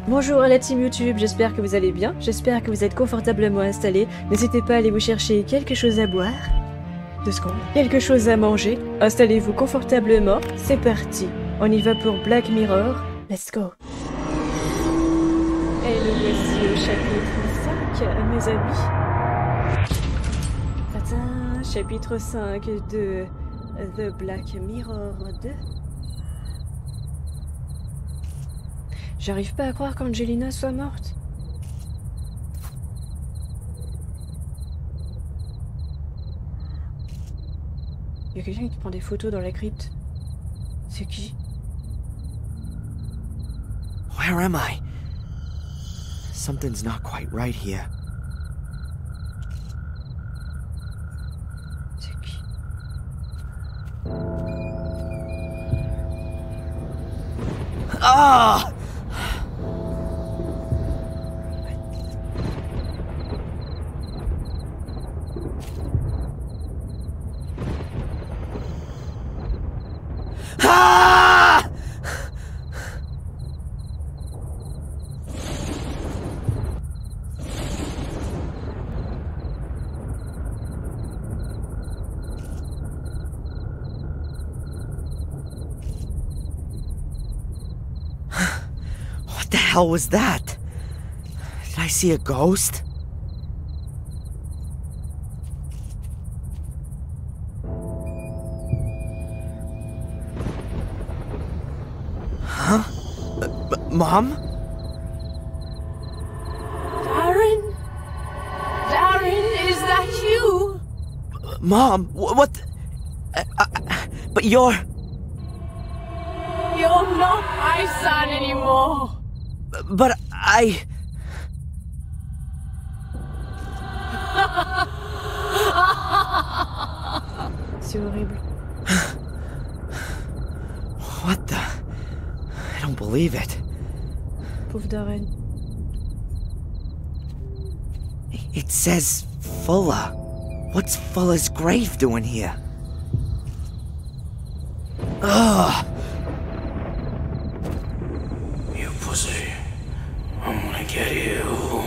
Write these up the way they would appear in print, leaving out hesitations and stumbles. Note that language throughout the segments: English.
Bonjour à la team YouTube, j'espère que vous allez bien, j'espère que vous êtes confortablement installés. N'hésitez pas à aller vous chercher quelque chose à boire. 2 secondes. Quelque chose à manger. Installez-vous confortablement. C'est parti. On y va pour Black Mirror. Let's go. Et nous voici au chapitre 5, mes amis. Tadam, chapitre 5 de The Black Mirror 2. J'arrive pas à croire qu'Angelina soit morte. Il y a quelqu'un qui prend des photos dans la crypte. C'est qui? Where am I? Something's not quite right here. C'est qui? Ah! Ah! What the hell was that? Did I see a ghost? Huh? Mom? Darren? Darren, is that you? Mom, what? But you're not my son anymore. But I... C'est horrible. What the... I don't believe it. Pauvre Darren. It says Fuller. What's Fuller's grave doing here? Ugh! You pussy. I'm gonna get you.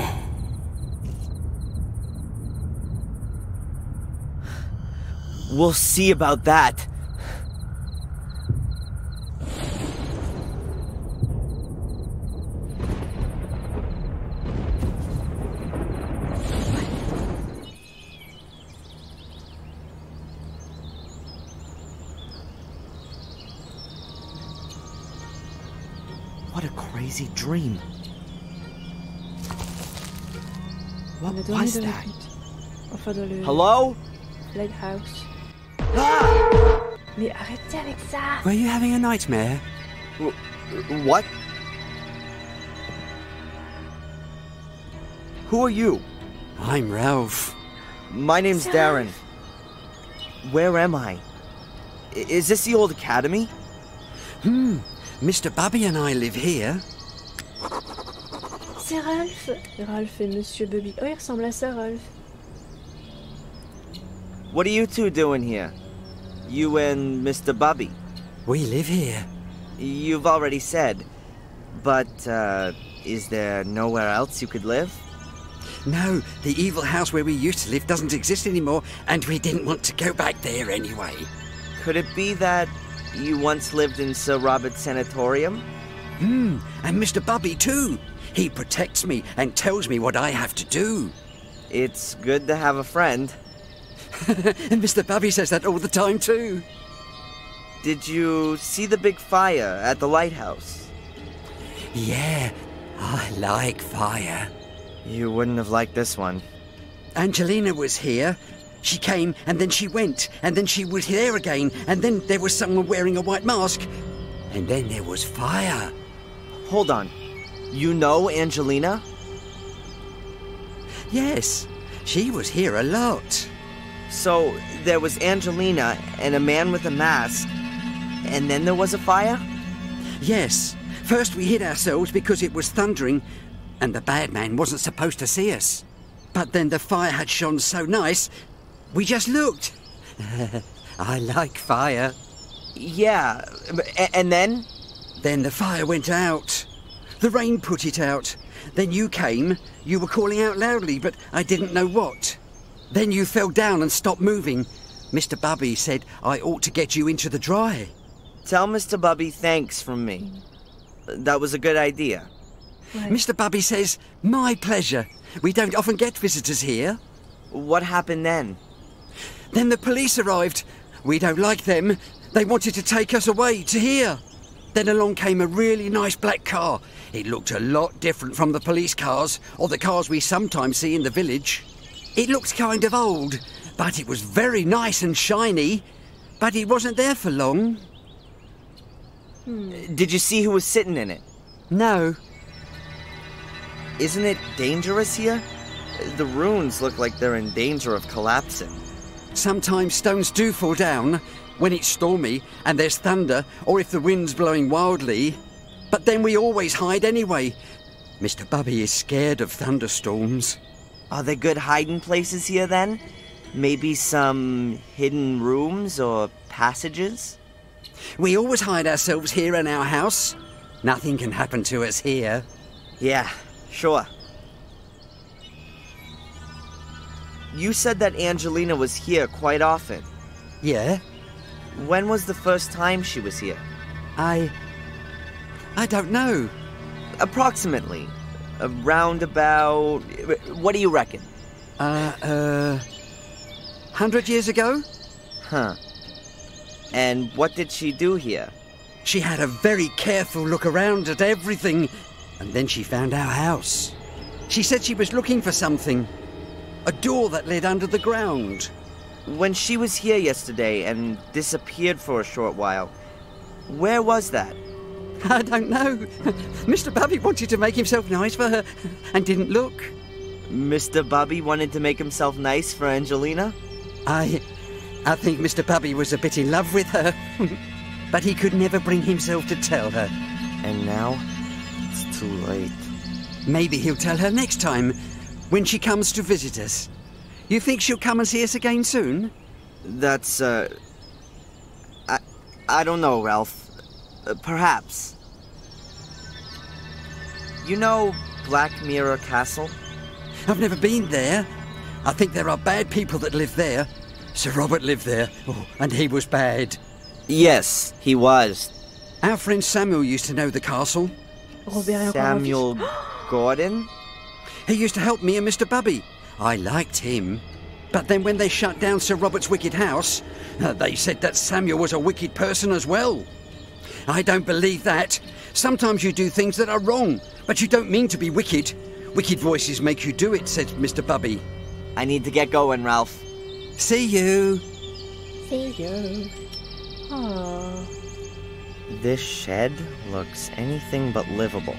We'll see about that. What a crazy dream. What On a dormi was dans la that? crypte. Enfin dans le Hello? lighthouse. Ah! Mais arrêtez avec ça! Were you having a nightmare? What? Who are you? I'm Ralph. My name's Darren. Where am I? Is this the old academy? Mr. Bubby and I live here. C'est Ralph! Ralph et Monsieur Bubby. Oh, il ressemble à ça, Ralph. What are you two doing here? You and Mr. Bubby? We live here. You've already said. But, is there nowhere else you could live? No, the evil house where we used to live doesn't exist anymore, and we didn't want to go back there anyway. Could it be that you once lived in Sir Robert's sanatorium? And Mr. Bubby too. He protects me and tells me what I have to do. It's good to have a friend. And Mr. Bubby says that all the time too. Did you see the big fire at the lighthouse? Yeah, I like fire. You wouldn't have liked this one. Angelina was here. She came, and then she went, and then she was there again, and then there was someone wearing a white mask, and then there was fire. Hold on. You know Angelina? Yes, she was here a lot. So, there was Angelina and a man with a mask, and then there was a fire? Yes, first we hid ourselves because it was thundering, and the bad man wasn't supposed to see us. But then the fire had shone so nice, we just looked. I like fire. Yeah, and then? Then the fire went out. The rain put it out. Then you came. You were calling out loudly, but I didn't know what. Then you fell down and stopped moving. Mr. Bubby said I ought to get you into the dry. Tell Mr. Bubby thanks from me. That was a good idea. Ouais. Mr. Bubby says, my pleasure. We don't often get visitors here. What happened then? Then the police arrived. We don't like them. They wanted to take us away to here. Then along came a really nice black car. It looked a lot different from the police cars or the cars we sometimes see in the village. It looked kind of old, but it was very nice and shiny. But it wasn't there for long. Did you see who was sitting in it? No. Isn't it dangerous here? The ruins look like they're in danger of collapsing. Sometimes stones do fall down when it's stormy and there's thunder or if the wind's blowing wildly. But then we always hide anyway. Mr. Bubby is scared of thunderstorms. Are there good hiding places here then? Maybe some hidden rooms or passages? We always hide ourselves here in our house. Nothing can happen to us here. Yeah, sure. You said that Angelina was here quite often. Yeah? When was the first time she was here? I don't know. Approximately. Around about... What do you reckon? 100 years ago? Huh. And what did she do here? She had a very careful look around at everything, and then she found our house. She said she was looking for something. A door that led under the ground. When she was here yesterday and disappeared for a short while, where was that? I don't know. Mr. Bubby wanted to make himself nice for her and didn't look. Mr. Bubby wanted to make himself nice for Angelina? I think Mr. Bubby was a bit in love with her, but he could never bring himself to tell her. And now, it's too late. Maybe he'll tell her next time, when she comes to visit us. You think she'll come and see us again soon? That's, I don't know, Ralph. Perhaps. You know Black Mirror Castle? I've never been there. I think there are bad people that live there. Sir Robert lived there, and he was bad. Yes, he was. Our friend Samuel used to know the castle. Robert est encore Samuel Gordon? He used to help me and Mr. Bubby. I liked him. But then when they shut down Sir Robert's wicked house, they said that Samuel was a wicked person as well. I don't believe that. Sometimes you do things that are wrong, but you don't mean to be wicked. Wicked voices make you do it, said Mr. Bubby. I need to get going, Ralph. See you. See you. Oh. This shed looks anything but livable.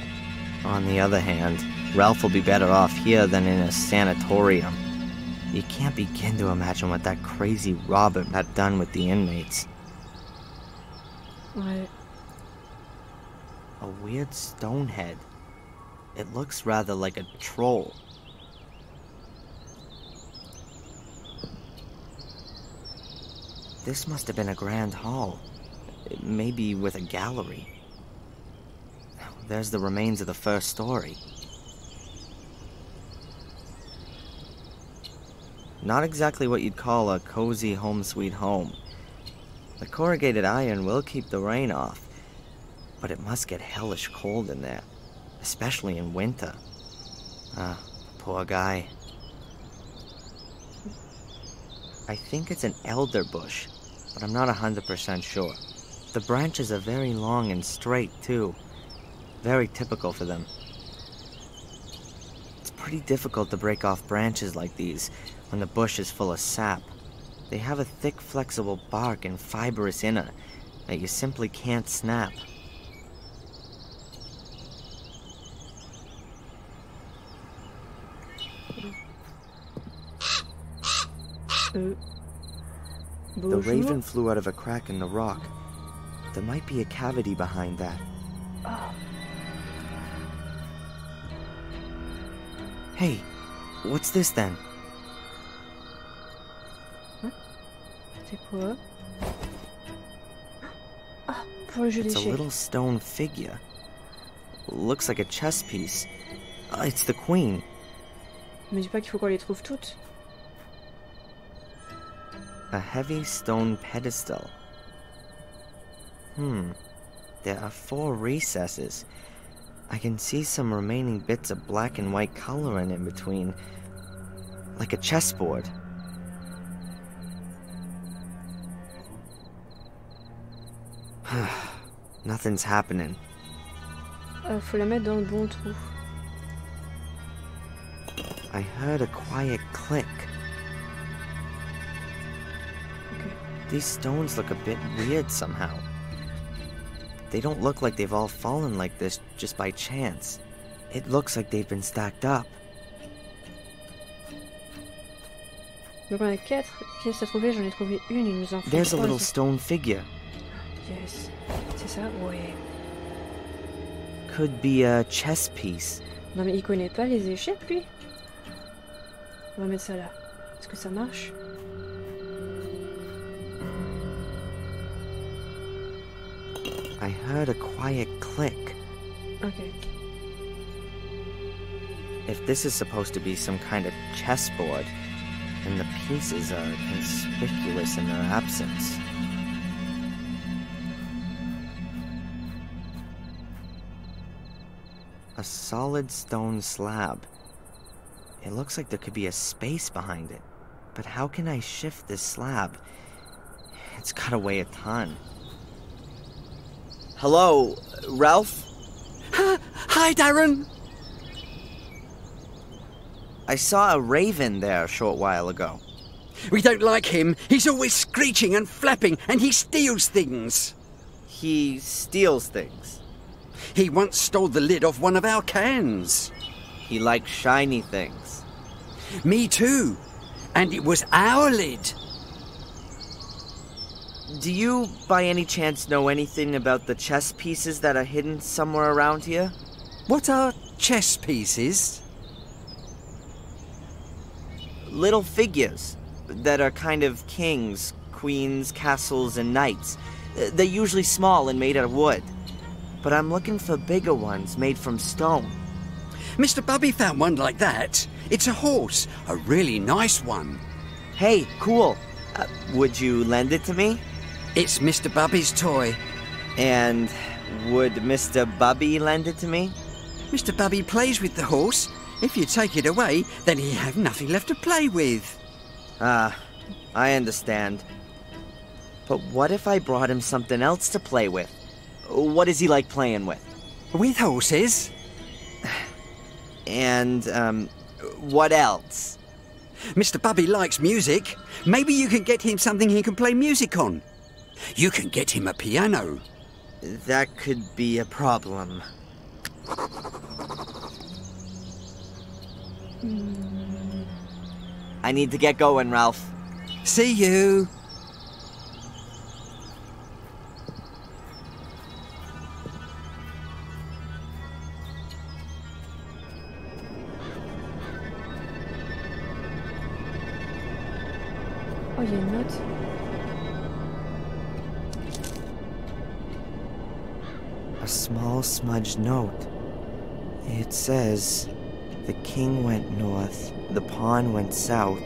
On the other hand, Ralph will be better off here than in a sanatorium. You can't begin to imagine what that crazy Robert had done with the inmates. Ouais. A weird stone head. It looks rather like a troll. This must have been a grand hall. Maybe with a gallery. There's the remains of the first story. Not exactly what you'd call a cozy home sweet home. The corrugated iron will keep the rain off, but it must get hellish cold in there, especially in winter. Ah, poor guy. I think it's an elder bush, but I'm not 100% sure. The branches are very long and straight, too. Very typical for them. It's pretty difficult to break off branches like these when the bush is full of sap. They have a thick, flexible bark and fibrous inner that you simply can't snap. The raven flew out of a crack in the rock. There might be a cavity behind that. Oh. Hey, what's this then? C'est quoi? Ah, pour le jeu It's a d'échecs. little stone figure. looks like a chess piece. It's the queen. Mais dis pas qu'il faut qu'on les trouve toutes. A heavy stone pedestal. There are 4 recesses. I can see some remaining bits of black and white coloring in between. Like a chessboard. Nothing's happening. Faut la mettre dans le bon trou. I heard a quiet click. Okay. These stones look a bit weird somehow. They don't look like they've all fallen like this just by chance. It looks like they've been stacked up. Donc on a 4 pièces à trouver, j'en ai trouvé une, il nous en faut There's a 3. little stone figure. Yes. C'est ça? Ouais. Could be a chess piece. Non mais il connaît pas les échecs lui? On va mettre ça là. Est-ce que ça marche? I heard a quiet click. Ok. If this is supposed to be some kind of chessboard, then the pieces are conspicuous in their absence. A solid stone slab. It looks like there could be a space behind it. But how can I shift this slab? It's gotta weigh a ton. Hello, Ralph? Hi, Darren! I saw a raven there a short while ago. We don't like him. He's always screeching and flapping, and he steals things. He steals things. He once stole the lid off one of our cans. He likes shiny things. Me too. And it was our lid. Do you, by any chance, know anything about the chess pieces that are hidden somewhere around here? What are chess pieces? Little figures that are kind of kings, queens, castles, and knights. They're usually small and made out of wood. But I'm looking for bigger ones made from stone. Mr. Bubby found one like that. It's a horse, a really nice one. Hey, cool. Would you lend it to me? It's Mr. Bubby's toy. And would Mr. Bubby lend it to me? Mr. Bubby plays with the horse. If you take it away, then he'll have nothing left to play with. I understand. But what if I brought him something else to play with? What is he like playing with? With horses? And, what else? Mr. Bubby likes music. Maybe you can get him something he can play music on. You can get him a piano. That could be a problem. I need to get going, Ralph. See you. Oh, il y a une note. A small smudged note. It says, the king went north, the pawn went south,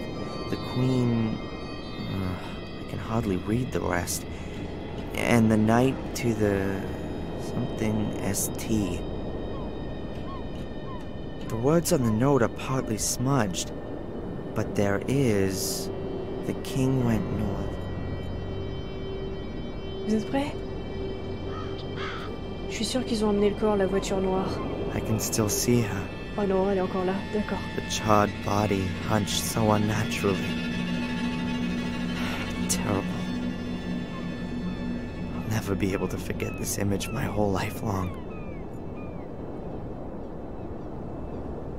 the queen... I can hardly read the rest. And the knight to the... something ST. The words on the note are partly smudged, but there is... The king went north. Vous êtes prêts? Je suis sûre qu'ils ont emmené le corps, la voiture noire. I can still see her. Oh non, elle est encore là, d'accord. The charred body hunched so unnaturally. Terrible. I'll never be able to forget this image my whole life long.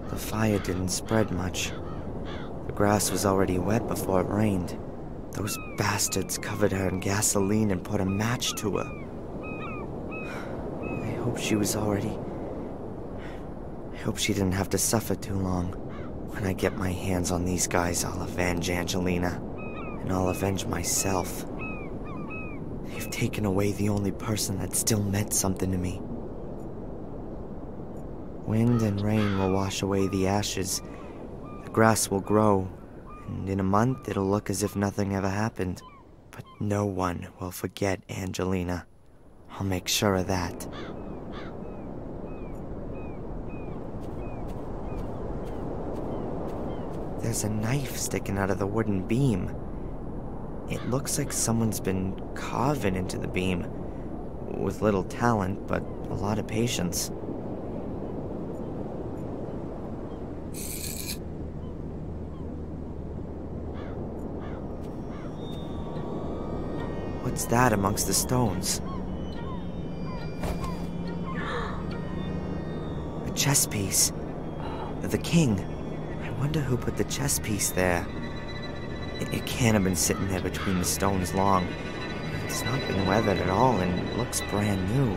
The fire didn't spread much. The grass was already wet before it rained. Those bastards covered her in gasoline and put a match to her. I hope she was already... I hope she didn't have to suffer too long. When I get my hands on these guys, I'll avenge Angelina. And I'll avenge myself. They've taken away the only person that still meant something to me. Wind and rain will wash away the ashes. The grass will grow, and in a month it'll look as if nothing ever happened. But no one will forget Angelina. I'll make sure of that. There's a knife sticking out of the wooden beam. It looks like someone's been carving into the beam. With little talent, but a lot of patience. What's that amongst the stones? A chess piece. The king. I wonder who put the chess piece there. It can't have been sitting there between the stones long. It's not been weathered at all and looks brand new.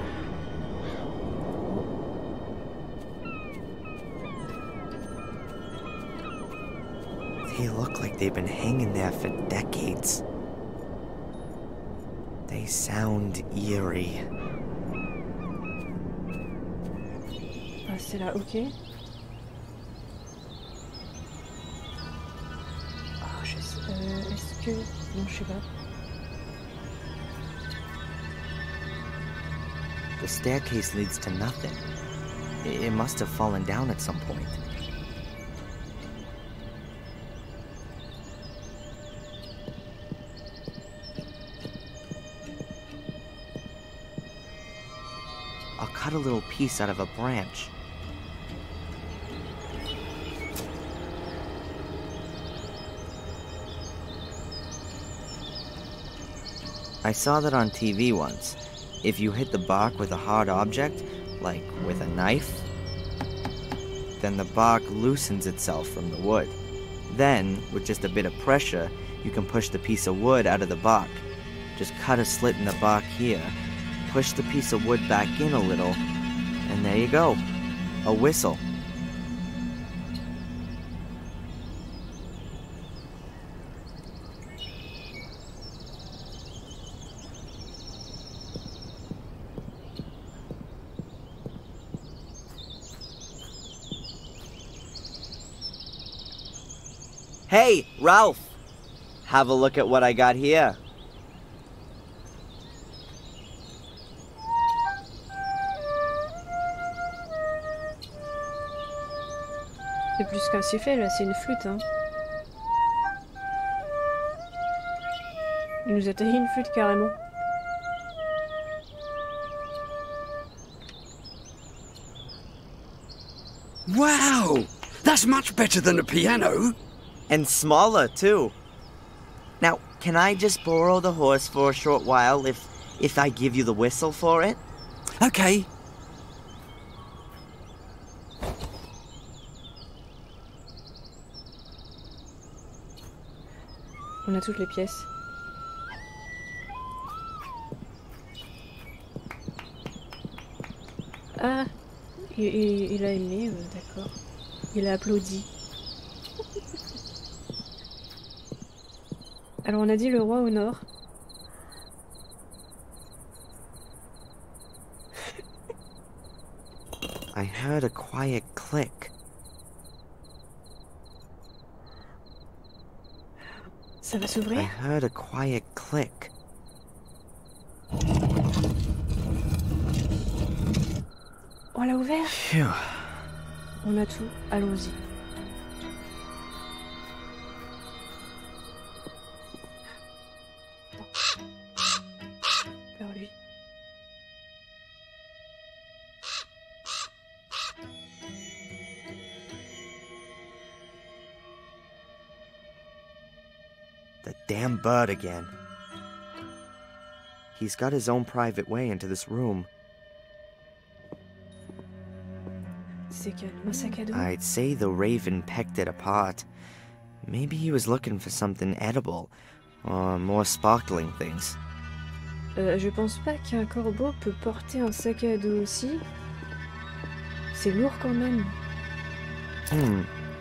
They look like they've been hanging there for decades. They sound eerie. Ah, c'est là, ok. Ah, je sais. Est-ce que. Non, je sais pas. The staircase leads to nothing. It must have fallen down at some point. I'll cut a little piece out of a branch. I saw that on TV once. If you hit the bark with a hard object, like with a knife, then the bark loosens itself from the wood. Then, with just a bit of pressure, you can push the piece of wood out of the bark. Just cut a slit in the bark here, push the piece of wood back in a little, and there you go. A whistle. Hey, Ralph! Have a look at what I got here. C'est plus qu'un sifflet là, c'est une flûte, hein. Il nous a taillé une flûte carrément. Wow! That's much better than a piano. And smaller, too. Now, can I just borrow the horse for a short while if I give you the whistle for it? Okay. On a toutes les pièces. Ah, il a aimé, d'accord. Il a applaudi. Alors on a dit le roi au nord. I heard a quiet click. Ça va I s'ouvrir? heard a quiet click. On l'a ouvert? Phew. On a tout, allons-y. Vers lui. The damn bird again. He's got his own private way into this room. C'est calme, un sac à dos. I'd say the raven pecked it apart. Maybe he was looking for something edible, or more sparkling things. Je pense pas qu'un corbeau peut porter un sac à dos aussi. C'est lourd quand même.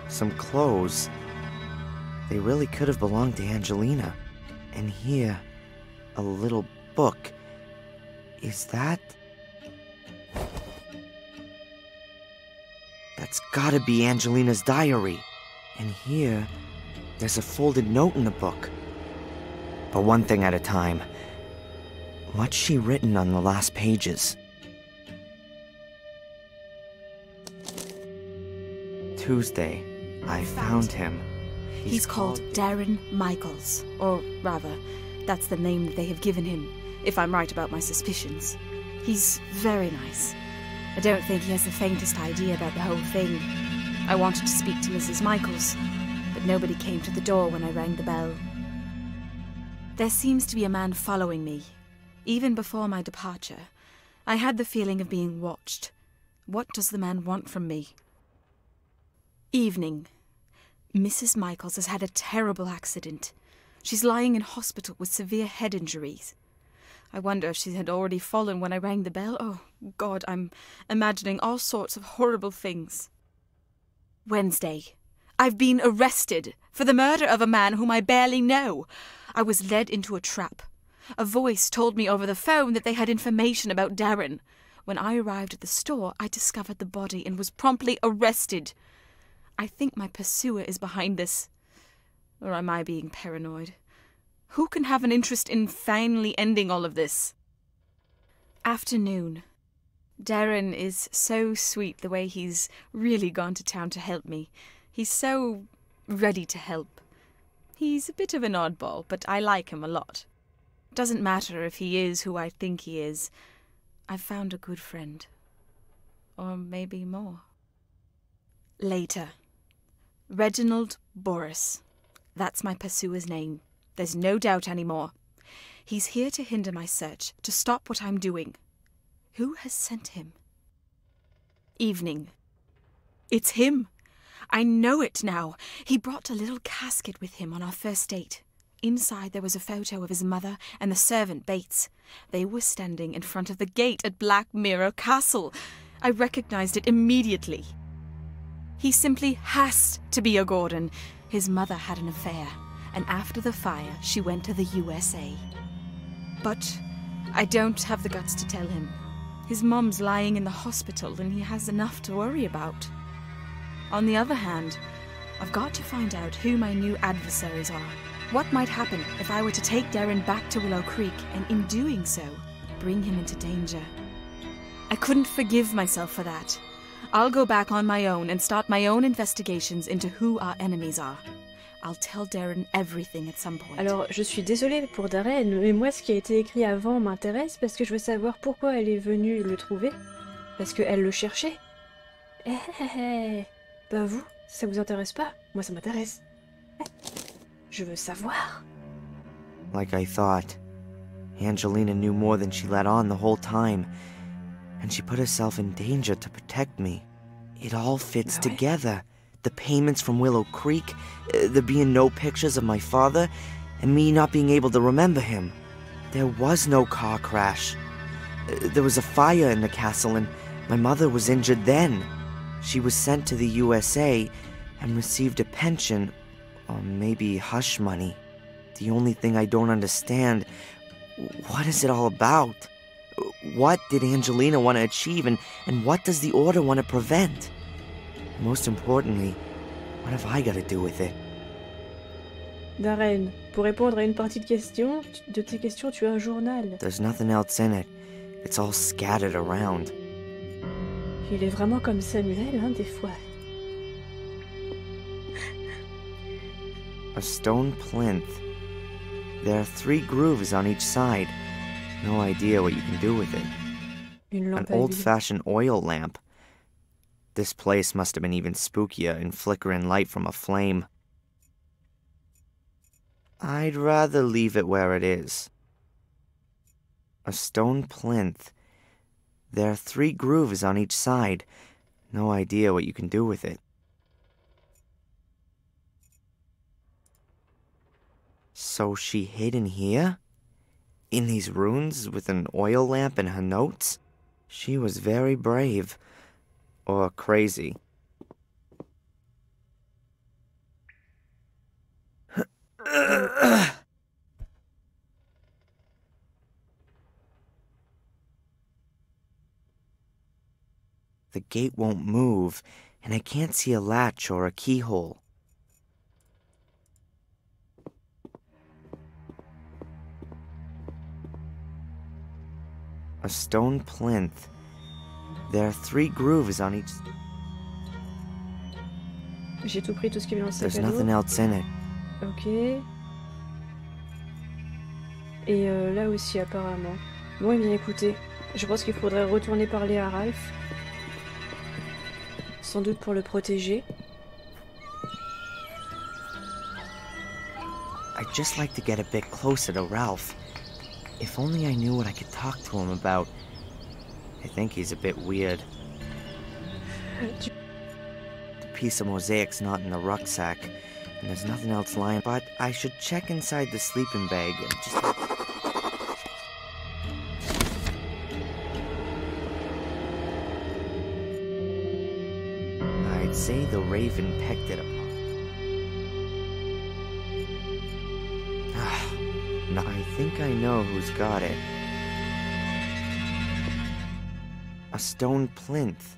Some clothes. They really could have belonged to Angelina. And here, a little book. Is that... That's gotta be Angelina's diary. And here, there's a folded note in the book. But one thing at a time. What's she written on the last pages? Tuesday, I found him. He's called Darren Michaels. Or rather, that's the name that they have given him, if I'm right about my suspicions. He's very nice. I don't think he has the faintest idea about the whole thing. I wanted to speak to Mrs. Michaels, but nobody came to the door when I rang the bell. There seems to be a man following me. Even before my departure, I had the feeling of being watched. What does the man want from me? Evening. Mrs. Michaels has had a terrible accident. She's lying in hospital with severe head injuries. I wonder if she had already fallen when I rang the bell. Oh, God, I'm imagining all sorts of horrible things. Wednesday. I've been arrested for the murder of a man whom I barely know. I was led into a trap. A voice told me over the phone that they had information about Darren. When I arrived at the store, I discovered the body and was promptly arrested. I think my pursuer is behind this. Or am I being paranoid? Who can have an interest in finally ending all of this? Afternoon. Darren is so sweet the way he's really gone to town to help me. He's so ready to help. He's a bit of an oddball, but I like him a lot. Doesn't matter if he is who I think he is. I've found a good friend. Or maybe more. Later. Reginald Boris. That's my pursuer's name. There's no doubt anymore. He's here to hinder my search, to stop what I'm doing. Who has sent him? Evening. It's him. I know it now. He brought a little casket with him on our first date. Inside there was a photo of his mother and the servant Bates. They were standing in front of the gate at Black Mirror Castle. I recognized it immediately. He simply has to be a Gordon. His mother had an affair, and after the fire, she went to the USA. But I don't have the guts to tell him. His mom's lying in the hospital, and he has enough to worry about. On the other hand, I've got to find out who my new adversaries are. What might happen if I were to take Darren back to Willow Creek, and in doing so, bring him into danger? I couldn't forgive myself for that. I'll go back on my own and start my own investigations into who our enemies are. I'll tell Darren everything at some point. Alors, je suis désolée pour Darren, mais moi, ce qui a été écrit avant m'intéresse parce que je veux savoir pourquoi elle est venue le trouver. Parce qu'elle le cherchait. Bah vous, ça vous intéresse pas? Moi, ça m'intéresse. Je veux savoir. Like I thought. Angelina knew more than she let on the whole time. And she put herself in danger to protect me. It all fits together. The payments from Willow Creek, there being no pictures of my father, and me not being able to remember him. There was no car crash. There was a fire in the castle, and my mother was injured then. She was sent to the USA and received a pension, or maybe hush money. The only thing I don't understand, what is it all about? What did Angelina want to achieve, and what does the order want to prevent? Most importantly, what have I got to do with it? Darren, pour répondre à une partie de tes questions, tu as un journal. There's nothing else in it. It's all scattered around. Il est vraiment comme Samuel, hein, des fois. A stone plinth. There are 3 grooves on each side. No idea what you can do with it. An old-fashioned oil lamp. This place must have been even spookier in flickering light from a flame. I'd rather leave it where it is. A stone plinth. There are 3 grooves on each side. No idea what you can do with it. So she hid in here? In these ruins with an oil lamp and her notes? She was very brave. Or crazy. The gate won't move, and I can't see a latch or a keyhole. A stone plinth. There are 3 grooves on each. J'ai tout pris, tout ce qu'il y avait dans le sac There's à dos. nothing else in it. Ok. Et là aussi apparemment. Bon, eh bien écoutez, je pense qu'il faudrait retourner parler à Ralph. Sans doute pour le protéger. I'd just like to get a bit closer to Ralph. If only I knew what I could talk to him about. I think he's a bit weird. The piece of mosaic's not in the rucksack, and there's nothing else lying, but I should check inside the sleeping bag and just... I'd say the raven pecked it apart. I think I know who's got it. A stone plinth.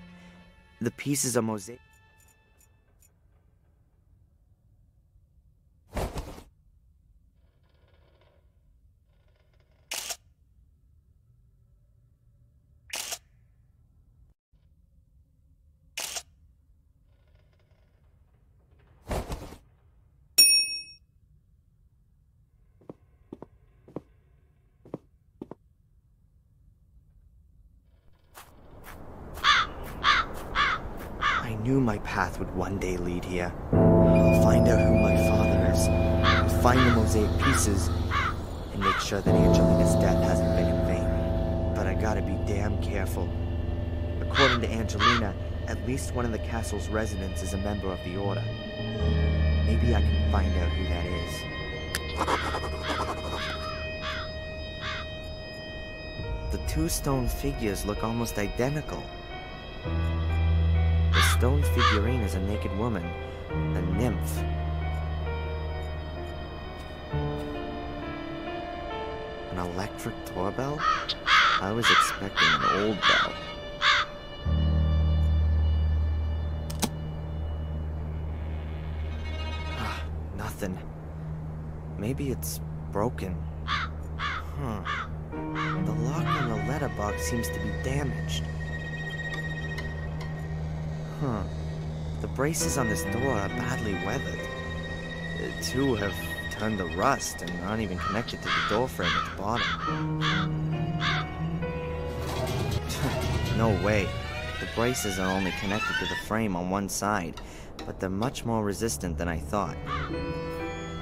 The pieces of mosaic. I knew my path would one day lead here. I'll find out who my father is, I'll find the mosaic pieces, and make sure that Angelina's death hasn't been in vain. But I gotta be damn careful. According to Angelina, at least one of the castle's residents is a member of the Order. Maybe I can find out who that is. The 2 stone figures look almost identical. The stone figurine is a naked woman, a nymph. An electric doorbell? I was expecting an old bell. Nothing. Maybe it's broken. The lock on the letterbox seems to be damaged. The braces on this door are badly weathered. 2 have turned to rust and aren't even connected to the door frame at the bottom. No way. The braces are only connected to the frame on one side, but they're much more resistant than I thought.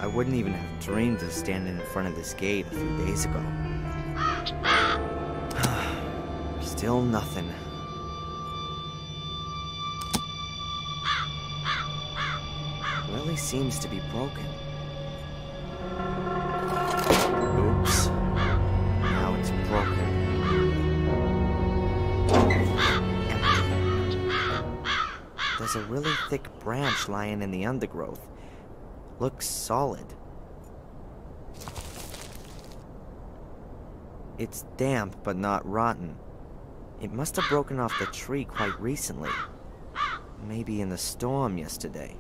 I wouldn't even have dreamed of standing in front of this gate a few days ago. Still nothing. Really seems to be broken. Oops. Now it's broken. Empty. There's a really thick branch lying in the undergrowth. Looks solid. It's damp but not rotten. It must have broken off the tree quite recently. Maybe in the storm yesterday.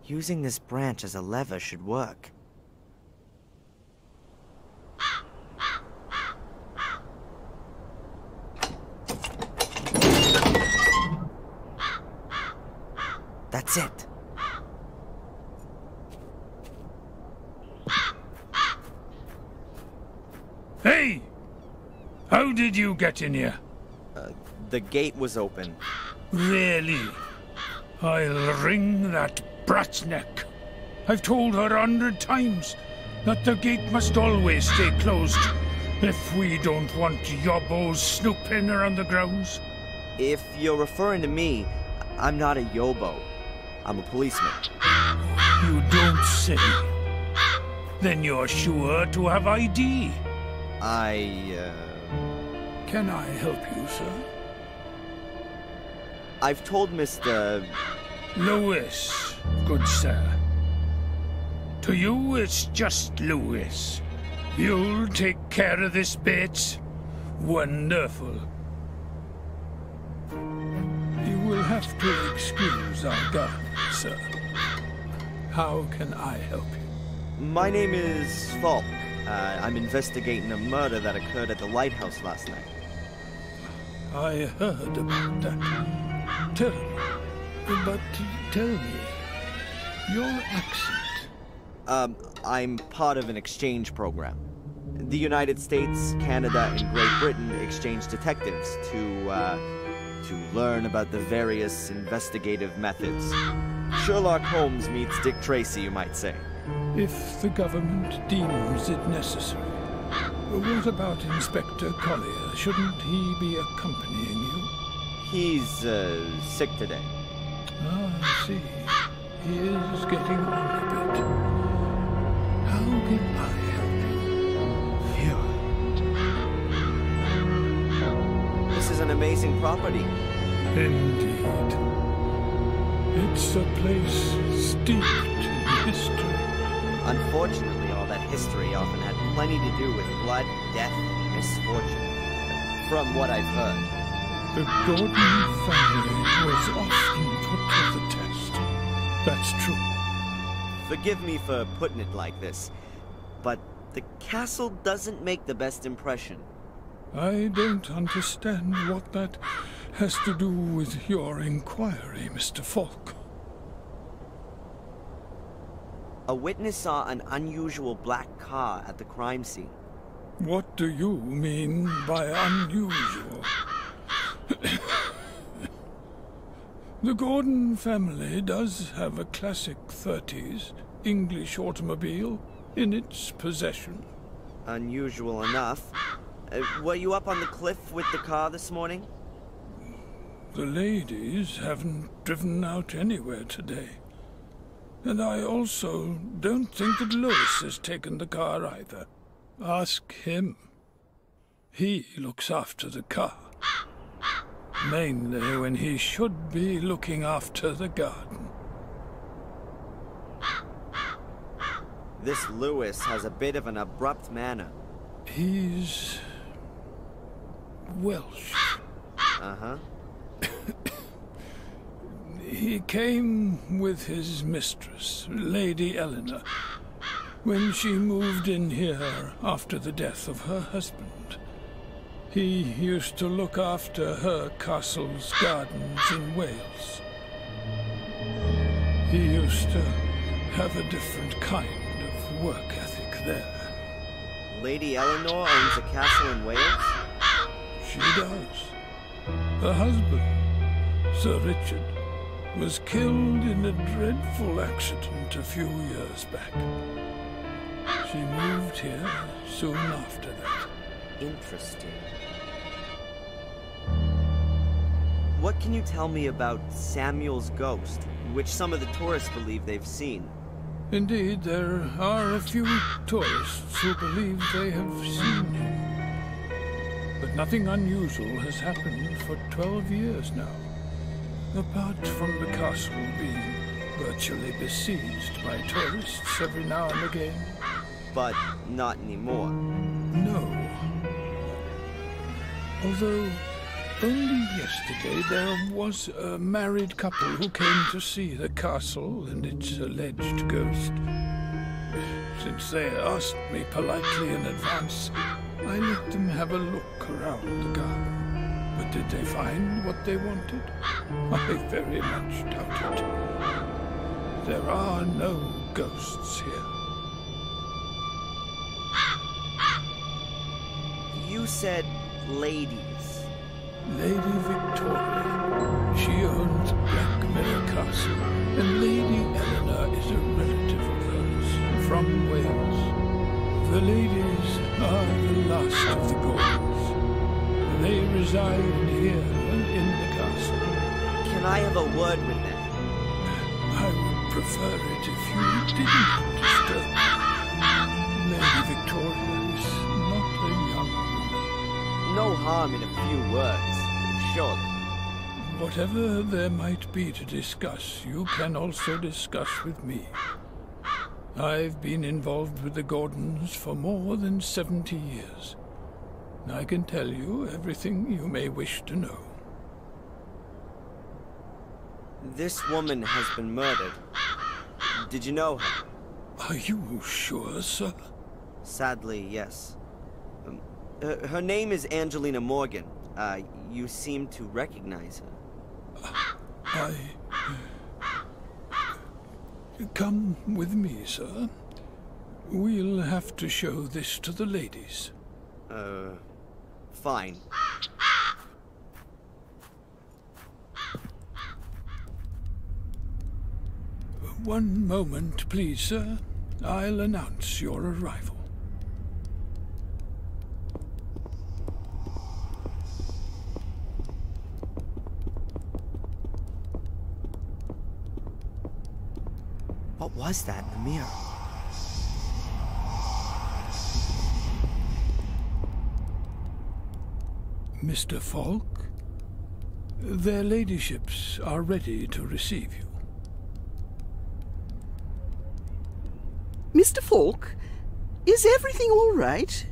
Using this branch as a lever should work. That's it. Hey! How did you get in here? The gate was open. Really? I'll wring that brat's neck. I've told her 100 times that the gate must always stay closed if we don't want yobbos snooping around the grounds. If you're referring to me, I'm not a yobo. I'm a policeman. You don't say. Then you're sure to have ID. Can I help you, sir? I've told Mr. Lewis, good sir. To you, it's just Lewis. You'll take care of this, Bates? Wonderful. You will have to excuse our garden, sir. How can I help you? My name is Falk. I'm investigating a murder that occurred at the lighthouse last night. I heard about that. Tell me, your accent. I'm part of an exchange program. The United States, Canada, and Great Britain exchange detectives to learn about the various investigative methods. Sherlock Holmes meets Dick Tracy, you might say. If the government deems it necessary. What about Inspector Collier? Shouldn't he be accompanying you? He's, sick today. Ah, I see. He is getting on a bit. How can I help you? This is an amazing property. Indeed. It's a place steeped in history. Unfortunately, all that history often had plenty to do with blood, death, and misfortune. From what I've heard. The Gordon family was often put to the test. That's true. Forgive me for putting it like this, but the castle doesn't make the best impression. I don't understand what that has to do with your inquiry, Mr. Falk. A witness saw an unusual black car at the crime scene. What do you mean by unusual? The Gordon family does have a classic 30s English automobile in its possession. Unusual enough. Were you up on the cliff with the car this morning? The ladies haven't driven out anywhere today. And I also don't think that Lewis has taken the car either. Ask him. He looks after the car. Mainly when he should be looking after the garden. This Lewis has a bit of an abrupt manner. He's Welsh. Uh-huh. He came with his mistress, Lady Eleanor, when she moved in here after the death of her husband. He used to look after her castle's gardens in Wales. He used to have a different kind of work ethic there. Lady Eleanor owns a castle in Wales? She does. Her husband, Sir Richard, was killed in a dreadful accident a few years back. She moved here soon after that. Interesting. What can you tell me about Samuel's ghost, which some of the tourists believe they've seen? Indeed, there are a few tourists who believe they have seen him. But nothing unusual has happened for 12 years now. Apart from the castle being virtually besieged by tourists every now and again. But not anymore. No. Although, only yesterday there was a married couple who came to see the castle and its alleged ghost. Since they asked me politely in advance, I let them have a look around the garden. But did they find what they wanted? I very much doubt it. There are no ghosts here. You said ladies. Lady Victoria. She owns Blackmere Castle, and Lady Eleanor is a relative of hers from Wales. The ladies are the last of the Gordons. They reside here in the castle. Can I have a word with them? I would prefer it if you didn't disturb me. Lady Victoria is not a young woman. No harm in a few words, surely. Whatever there might be to discuss, you can also discuss with me. I've been involved with the Gordons for more than 70 years. I can tell you everything you may wish to know. This woman has been murdered. Did you know her? Are you sure, sir? Sadly, yes. Her name is Angelina Morgan. You seem to recognize her. Come with me, sir. We'll have to show this to the ladies. Fine. One moment, please, sir. I'll announce your arrival. What was that in the mirror? Mr. Falk, their ladyships are ready to receive you. Mr. Falk, is everything all right?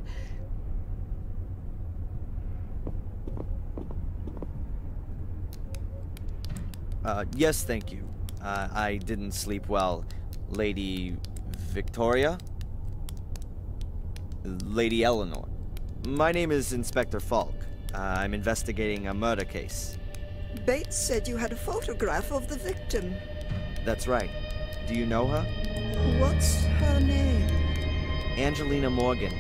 Yes, thank you. I didn't sleep well. Lady Victoria? Lady Eleanor. My name is Inspector Falk. I'm investigating a murder case. Bates said you had a photograph of the victim. That's right. Do you know her? What's her name? Angelina Morgan.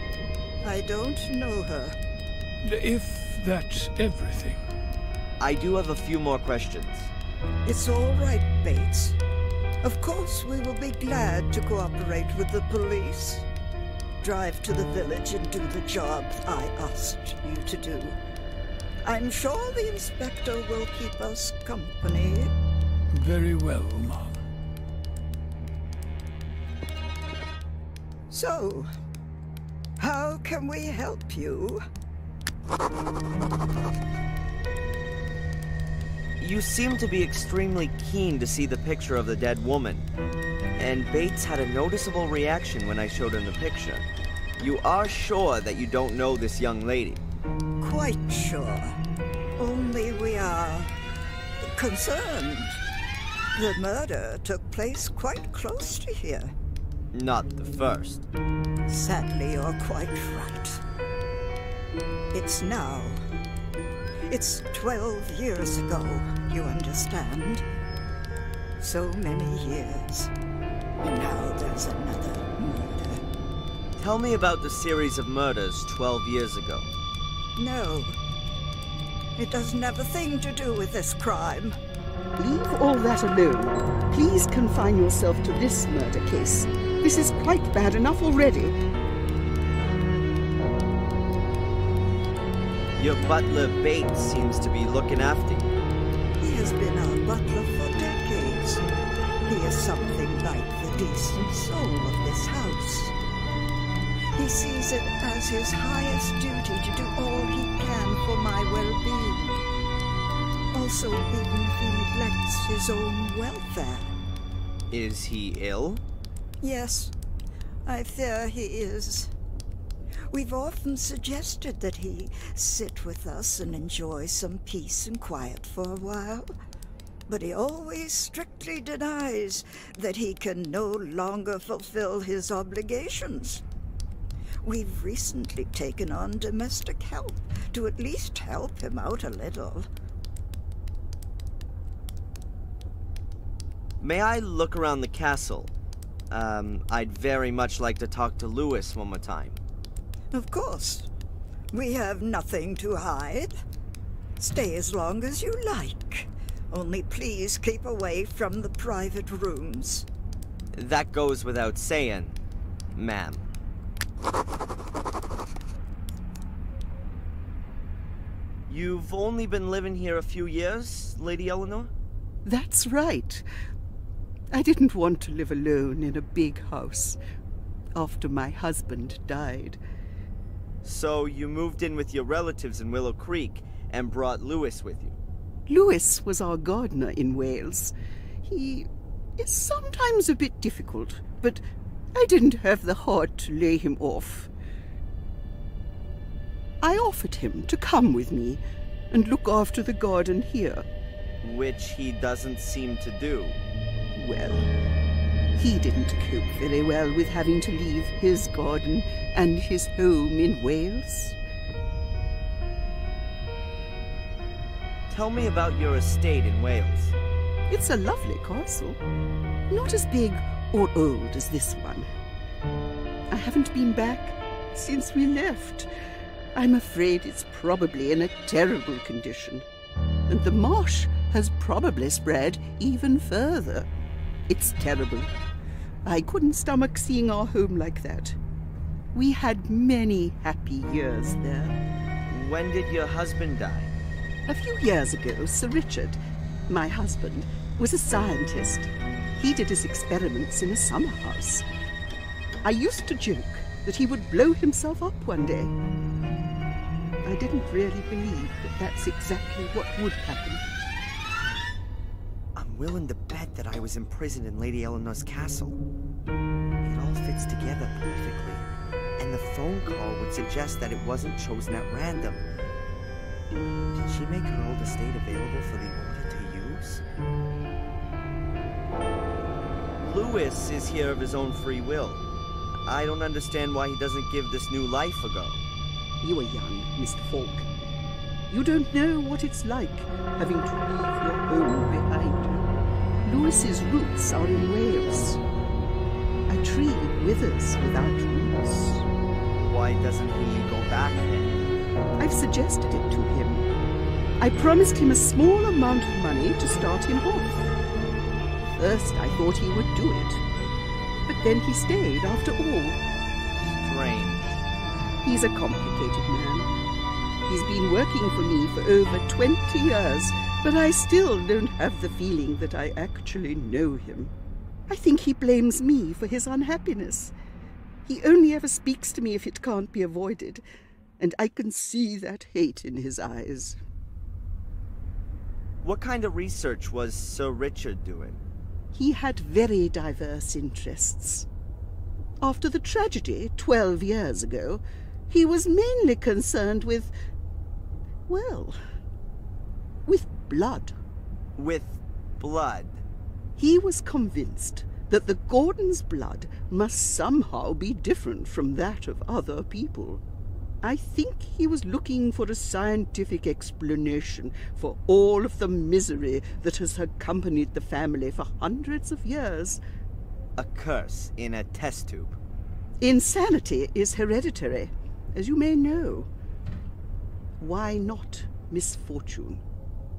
I don't know her. If that's everything. I do have a few more questions. It's all right, Bates. Of course, we will be glad to cooperate with the police. Drive to the village and do the job I asked you to do. I'm sure the inspector will keep us company. Very well, Mom. So, how can we help you? You seem to be extremely keen to see the picture of the dead woman. And Bates had a noticeable reaction when I showed him the picture. You are sure that you don't know this young lady? Quite sure. Only we are concerned. The murder took place quite close to here. Not the first. Sadly, you're quite right. It's now. It's 12 years ago, you understand? So many years. And now there's another murder. Tell me about the series of murders 12 years ago. No. It doesn't have a thing to do with this crime. Leave all that alone. Please confine yourself to this murder case. This is quite bad enough already. Your butler Bates seems to be looking after you. He has been our butler for decades. He is something like the decent soul of this house. He sees it as his highest duty to do all he can for my well-being. Also, even if he neglects his own welfare. Is he ill? Yes, I fear he is. We've often suggested that he sit with us and enjoy some peace and quiet for a while. But he always strictly denies that he can no longer fulfill his obligations. We've recently taken on domestic help to at least help him out a little. May I look around the castle? I'd very much like to talk to Louis one more time. Of course. We have nothing to hide. Stay as long as you like. Only please keep away from the private rooms. That goes without saying, ma'am. You've only been living here a few years, Lady Eleanor? That's right. I didn't want to live alone in a big house after my husband died. So you moved in with your relatives in Willow Creek and brought Louis with you? Louis was our gardener in Wales. He is sometimes a bit difficult, but I didn't have the heart to lay him off. I offered him to come with me and look after the garden here. Which he doesn't seem to do. Well, he didn't cope very well with having to leave his garden and his home in Wales. Tell me about your estate in Wales. It's a lovely castle. Not as big or old as this one. I haven't been back since we left. I'm afraid it's probably in a terrible condition. And the marsh has probably spread even further. It's terrible. I couldn't stomach seeing our home like that. We had many happy years there. When did your husband die? A few years ago, Sir Richard, my husband, was a scientist. He did his experiments in a summer house. I used to joke that he would blow himself up one day. I didn't really believe that that's exactly what would happen. I'm willing to bet that I was imprisoned in Lady Eleanor's castle. It all fits together perfectly, and the phone call would suggest that it wasn't chosen at random. Did she make her old estate available for the order to use? Lewis is here of his own free will. I don't understand why he doesn't give this new life a go. You are young, Mr. Falk. You don't know what it's like having to leave your home behind you. Lewis's roots are in Wales. A tree withers without roots. Why doesn't he go back then? I've suggested it to him. I promised him a small amount of money to start him off. First, I thought he would do it. But then he stayed after all. Strange. He's a complicated man. He's been working for me for over 20 years, but I still don't have the feeling that I actually know him. I think he blames me for his unhappiness. He only ever speaks to me if it can't be avoided, and I can see that hate in his eyes. What kind of research was Sir Richard doing? He had very diverse interests. After the tragedy 12 years ago, he was mainly concerned with, well, with blood. With blood? He was convinced that the Gordons' blood must somehow be different from that of other people. I think he was looking for a scientific explanation for all of the misery that has accompanied the family for hundreds of years. A curse in a test tube. Insanity is hereditary, as you may know. Why not misfortune?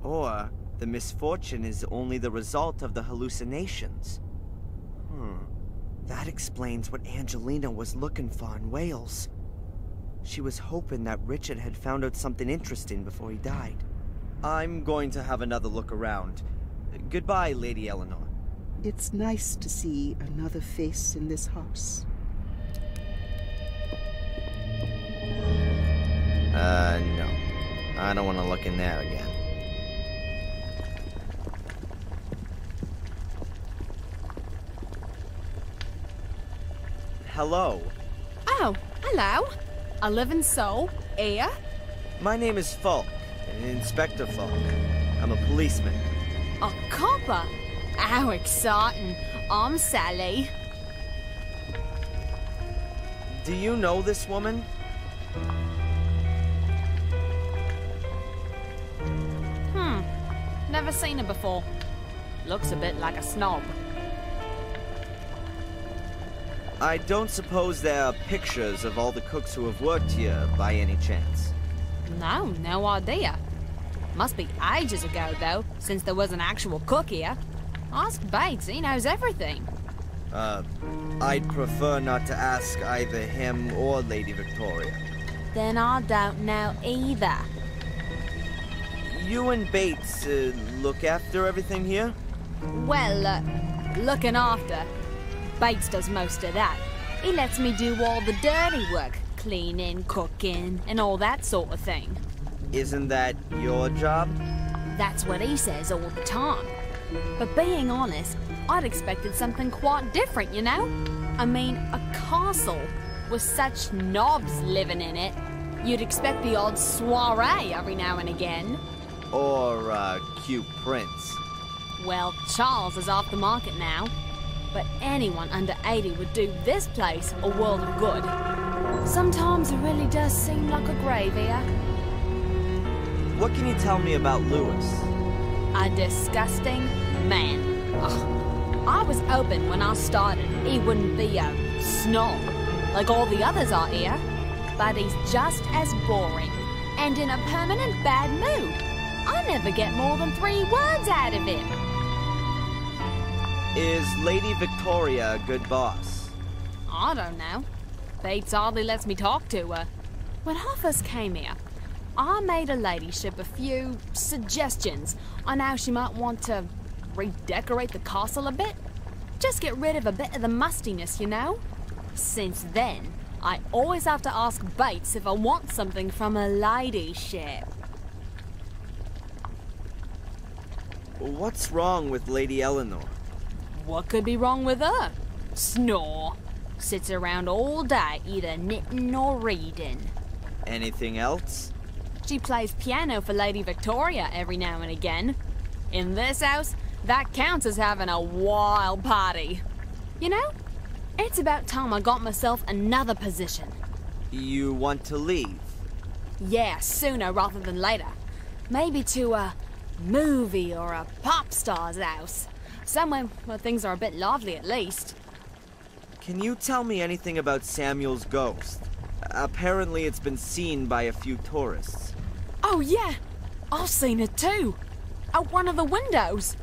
Or the misfortune is only the result of the hallucinations. That explains what Angelina was looking for in Wales. She was hoping that Richard had found out something interesting before he died. I'm going to have another look around. Goodbye, Lady Eleanor. It's nice to see another face in this house. No. I don't want to look in there again. Hello. Oh, hello. A living soul, here? My name is Falk, Inspector Falk. I'm a policeman. A copper? How exciting. I'm Sally. Do you know this woman? Never seen her before. Looks a bit like a snob. I don't suppose there are pictures of all the cooks who have worked here by any chance? No, no idea. Must be ages ago, though, since there was an actual cook here. Ask Bates, he knows everything. I'd prefer not to ask either him or Lady Victoria. Then I don't know either. You and Bates, look after everything here? Well, looking after. Bates does most of that. He lets me do all the dirty work. Cleaning, cooking, and all that sort of thing. Isn't that your job? That's what he says all the time. But being honest, I'd expected something quite different, you know? I mean, a castle with such knobs living in it. You'd expect the odd soiree every now and again. Or a cute prince. Well, Charles is off the market now. But anyone under 80 would do this place a world of good. Sometimes it really does seem like a grave here. What can you tell me about Lewis? A disgusting man. Ugh. I was hoping when I started he wouldn't be a snob like all the others are here. But he's just as boring and in a permanent bad mood. I never get more than 3 words out of him. Is Lady Victoria a good boss? I don't know. Bates hardly lets me talk to her. When I first came here, I made her ladyship a few suggestions on how she might want to redecorate the castle a bit. Just get rid of a bit of the mustiness, you know? Since then, I always have to ask Bates if I want something from a ladyship. What's wrong with Lady Eleanor? What could be wrong with her? Snore. Sits around all day either knitting or reading. Anything else? She plays piano for Lady Victoria every now and again. In this house, that counts as having a wild party. You know, it's about time I got myself another position. You want to leave? Yeah, sooner rather than later. Maybe to a movie or a pop star's house. Somewhere where things are a bit lively at least. Can you tell me anything about Samuel's ghost? Apparently it's been seen by a few tourists. Oh yeah, I've seen it too. Out one of the windows.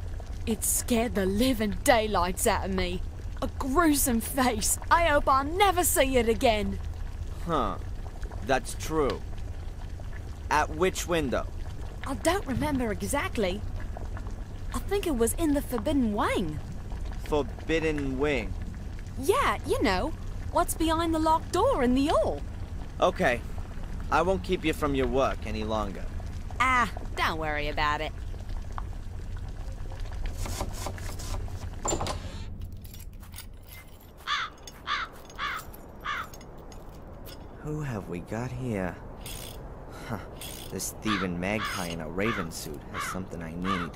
It scared the living daylights out of me. A gruesome face. I hope I'll never see it again. Huh. That's true. At which window? I don't remember exactly. I think it was in the Forbidden Wing. Forbidden Wing? Yeah, you know. What's behind the locked door in the hall? Okay. I won't keep you from your work any longer. Ah, don't worry about it. Who have we got here? Huh. This thieving magpie in a raven suit has something I need.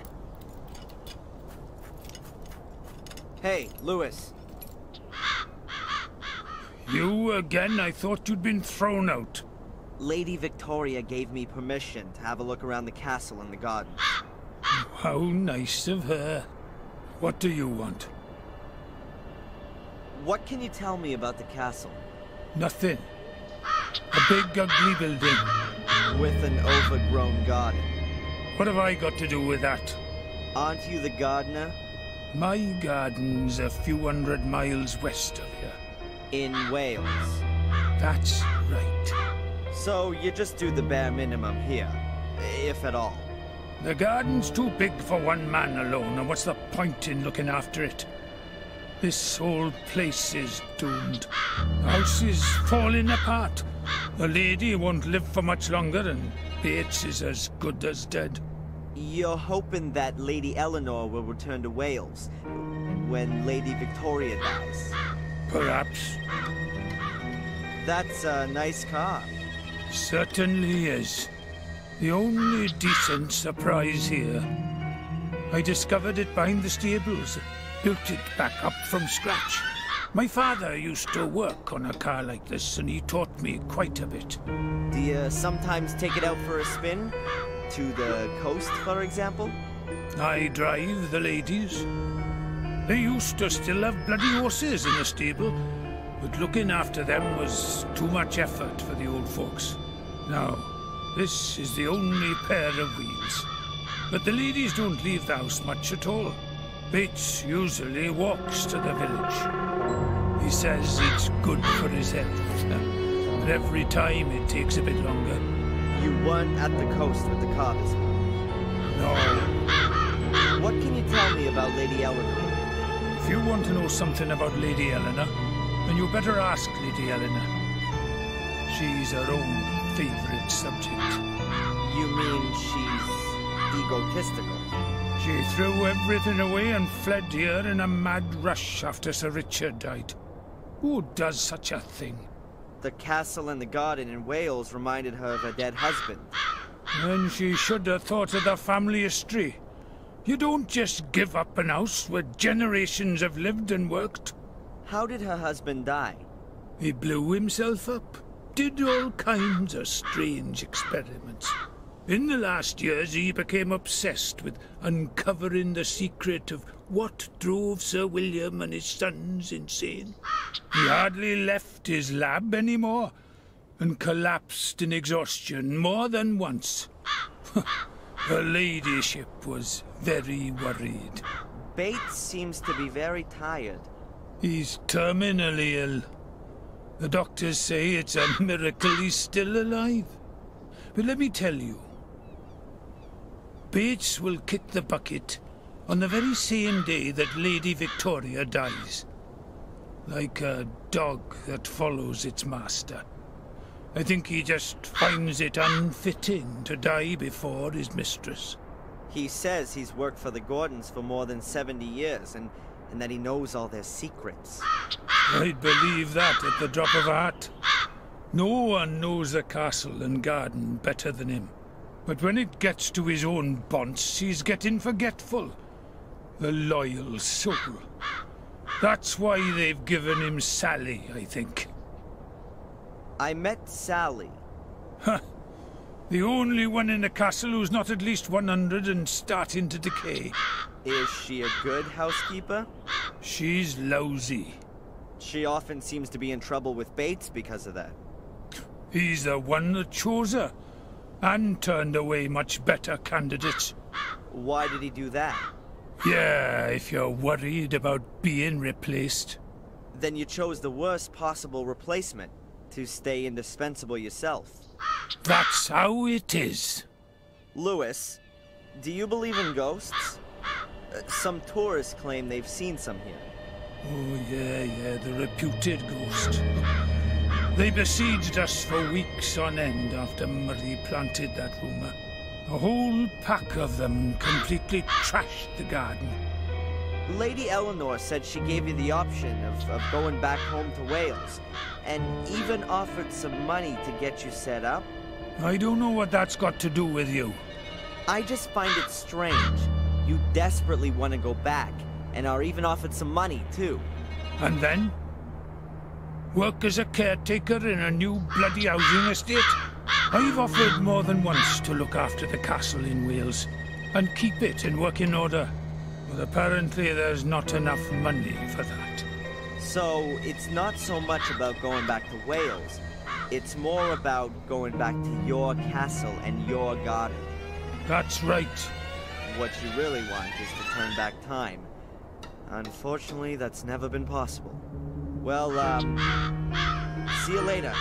Hey, Lewis. You again? I thought you'd been thrown out. Lady Victoria gave me permission to have a look around the castle and the gardens. How nice of her. What do you want? What can you tell me about the castle? Nothing. A big, ugly building. With an overgrown garden. What have I got to do with that? Aren't you the gardener? My garden's a few 100 miles west of here. In Wales. That's right. So you just do the bare minimum here, if at all. The garden's too big for one man alone, and what's the point in looking after it? This whole place is doomed. The house is falling apart. The lady won't live for much longer, and Bates is as good as dead. You're hoping that Lady Eleanor will return to Wales when Lady Victoria dies? Perhaps. That's a nice car. Certainly is. The only decent surprise here. I discovered it behind the stables. Built it back up from scratch. My father used to work on a car like this, and he taught me quite a bit. Do you sometimes take it out for a spin? To the coast, for example? I drive the ladies. They used to still have bloody horses in the stable, but looking after them was too much effort for the old folks. Now, this is the only pair of wheels. But the ladies don't leave the house much at all. Bates usually walks to the village. He says it's good for his health, but every time it takes a bit longer. You weren't at the coast with the car this morning? No. What can you tell me about Lady Eleanor? If you want to know something about Lady Eleanor, then you better ask Lady Eleanor. She's her own favorite subject. You mean she's egotistical? She threw everything away and fled here in a mad rush after Sir Richard died. Who does such a thing? The castle and the garden in Wales reminded her of her dead husband. Then she should have thought of the family history. You don't just give up an house where generations have lived and worked. How did her husband die? He blew himself up, did all kinds of strange experiments. In the last years he became obsessed with uncovering the secret of what drove Sir William and his sons insane. He hardly left his lab anymore, and collapsed in exhaustion more than once. Her ladyship was very worried. Bates seems to be very tired. He's terminally ill. The doctors say it's a miracle he's still alive. But let me tell you, Bates will kick the bucket on the very same day that Lady Victoria dies. Like a dog that follows its master. I think he just finds it unfitting to die before his mistress. He says he's worked for the Gordons for more than 70 years, and that he knows all their secrets. I'd believe that at the drop of a hat. No one knows the castle and garden better than him. But when it gets to his own bonce, he's getting forgetful. The loyal soul. That's why they've given him Sally, I think. I met Sally. Huh. The only one in the castle who's not at least 100 and starting to decay. Is she a good housekeeper? She's lousy. She often seems to be in trouble with Bates because of that. He's the one that chose her, and turned away much better candidates. Why did he do that? Yeah, if you're worried about being replaced. Then you chose the worst possible replacement, to stay indispensable yourself. That's how it is. Lewis, do you believe in ghosts? Some tourists claim they've seen some here. Oh, yeah, the reputed ghost. They besieged us for weeks on end after Murray planted that rumour. A whole pack of them completely trashed the garden. Lady Eleanor said she gave you the option of going back home to Wales, and even offered some money to get you set up. I don't know what that's got to do with you. I just find it strange. You desperately want to go back, and are even offered some money, too. And then? Work as a caretaker in a new bloody housing estate? I've offered more than once to look after the castle in Wales, and keep it in working order. But apparently there's not enough money for that. So, it's not so much about going back to Wales. It's more about going back to your castle and your garden. That's right. What you really want is to turn back time. Unfortunately, that's never been possible. Well, see you later.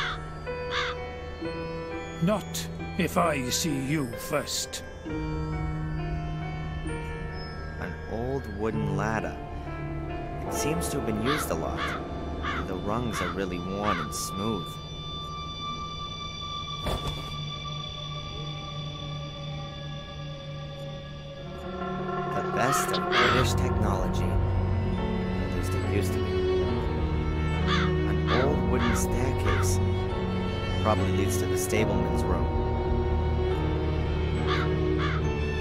Not if I see you first. An old wooden ladder. It seems to have been used a lot. The rungs are really worn and smooth. The best of British technology. At least it used to be. An old wooden staircase. Probably leads to the stableman's room.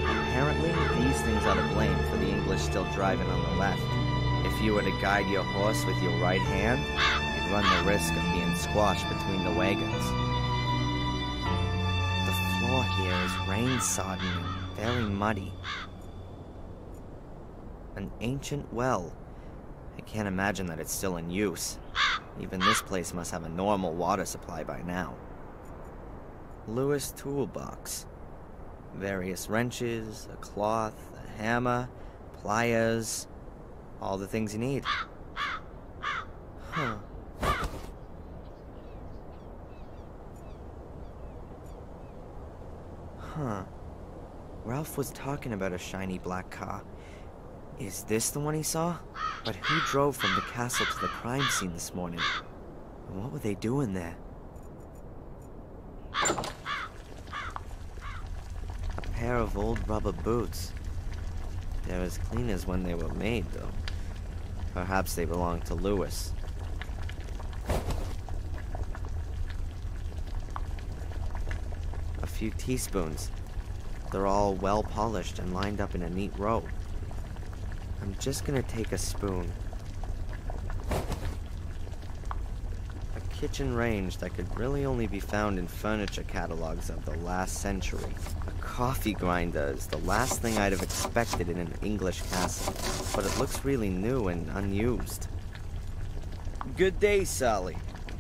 Apparently, these things are to blame for the English still driving on the left. If you were to guide your horse with your right hand, you'd run the risk of being squashed between the wagons. The floor here is rain-sodden and very muddy. An ancient well. I can't imagine that it's still in use. Even this place must have a normal water supply by now. Lewis toolbox. Various wrenches, a cloth, a hammer, pliers, all the things you need. Huh. Huh. Ralph was talking about a shiny black car. Is this the one he saw? But who drove from the castle to the crime scene this morning? And what were they doing there? A pair of old rubber boots. They're as clean as when they were made, though. Perhaps they belonged to Lewis. few teaspoons. They're all well polished and lined up in a neat row. I'm just gonna take a spoon. A kitchen range that could really only be found in furniture catalogs of the last century. A coffee grinder is the last thing I'd have expected in an English castle, but it looks really new and unused. Good day, Sally.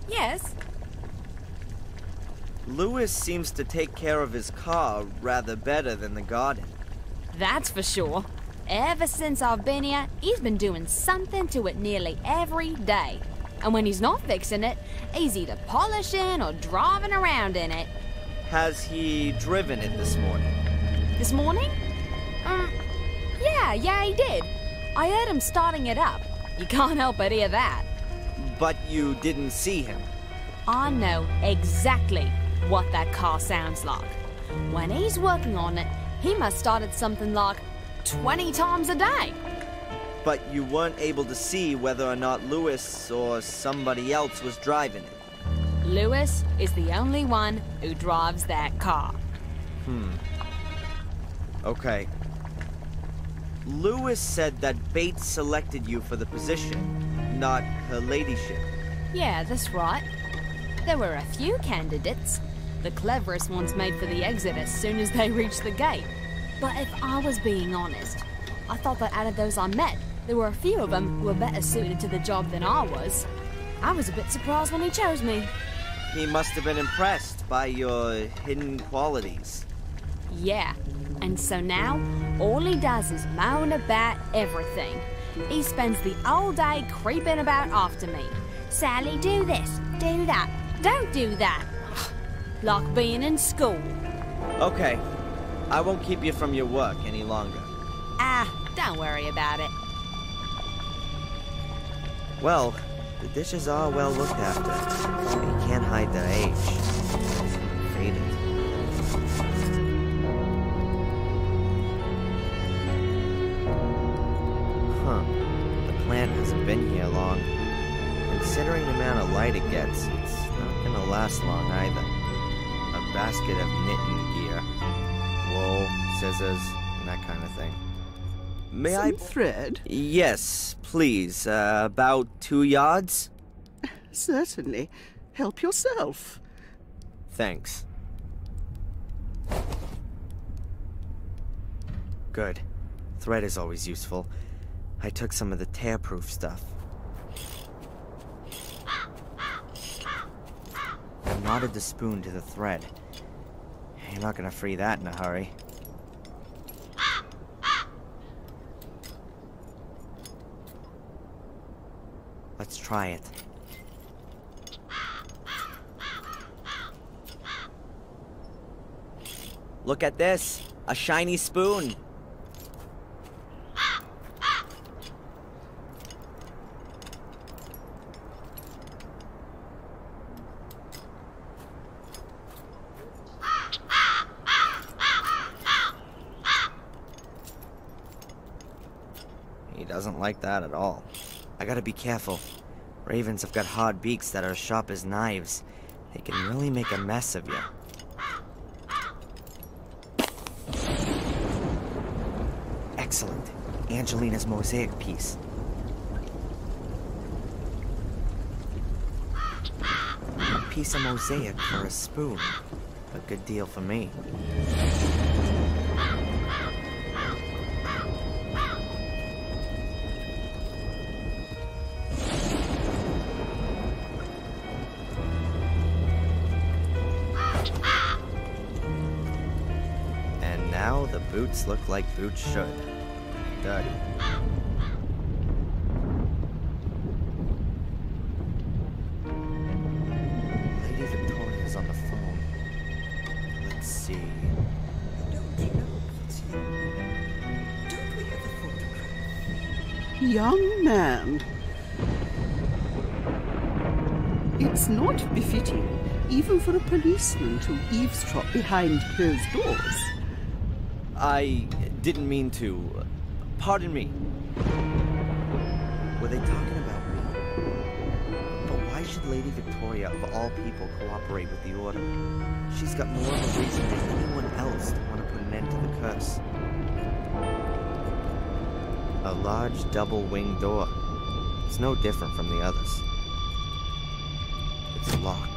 Yes? Lewis seems to take care of his car rather better than the garden. That's for sure. Ever since I've been here, he's been doing something to it nearly every day. And when he's not fixing it, he's either polishing or driving around in it. Has he driven it this morning? This morning? Yeah, he did. I heard him starting it up. You can't help but hear that. But you didn't see him? I know exactly what that car sounds like. When he's working on it, he must start it something like 20 times a day. But you weren't able to see whether or not Lewis or somebody else was driving it? Lewis is the only one who drives that car. Okay. Lewis said that Bates selected you for the position, not her ladyship. Yeah, that's right. There were a few candidates. The cleverest ones made for the exit as soon as they reached the gate. But if I was being honest, I thought that out of those I met, there were a few of them who were better suited to the job than I was. I was a bit surprised when he chose me. He must have been impressed by your hidden qualities. Yeah, and so now, all he does is moan about everything. He spends the whole day creeping about after me. Sally, do this, do that, don't do that. Like being in school. Okay, I won't keep you from your work any longer. Don't worry about it. Well, the dishes are well looked after. You can't hide their age. Faded. Huh. The plant hasn't been here long. Considering the amount of light it gets, it's not gonna last long either. A basket of knitting gear. Wool, scissors, and that kind of thing. May I... Some thread? Yes, please. About 2 yards? Certainly. Help yourself. Thanks. Good. Thread is always useful. I took some of the tear-proof stuff. I knotted the spoon to the thread. You're not gonna free that in a hurry. Let's try it. Look at this! A shiny spoon! He doesn't like that at all. I gotta be careful. Ravens have got hard beaks that are as sharp as knives. They can really make a mess of you. Excellent. Angelina's mosaic piece. A piece of mosaic for a spoon. A good deal for me. Now the boots look like boots should. Dirty. Lady Victoria's on the phone. Let's see. Don't you know it's him? Don't we have a photograph? Young man. It's not befitting, even for a policeman to eavesdrop behind closed doors. I didn't mean to. Pardon me. Were they talking about me? But why Why should Lady Victoria, of all people, cooperate with the Order? She's got more of a reason than anyone else to want to put an end to the curse. A large double-winged door. It's no different from the others. It's locked.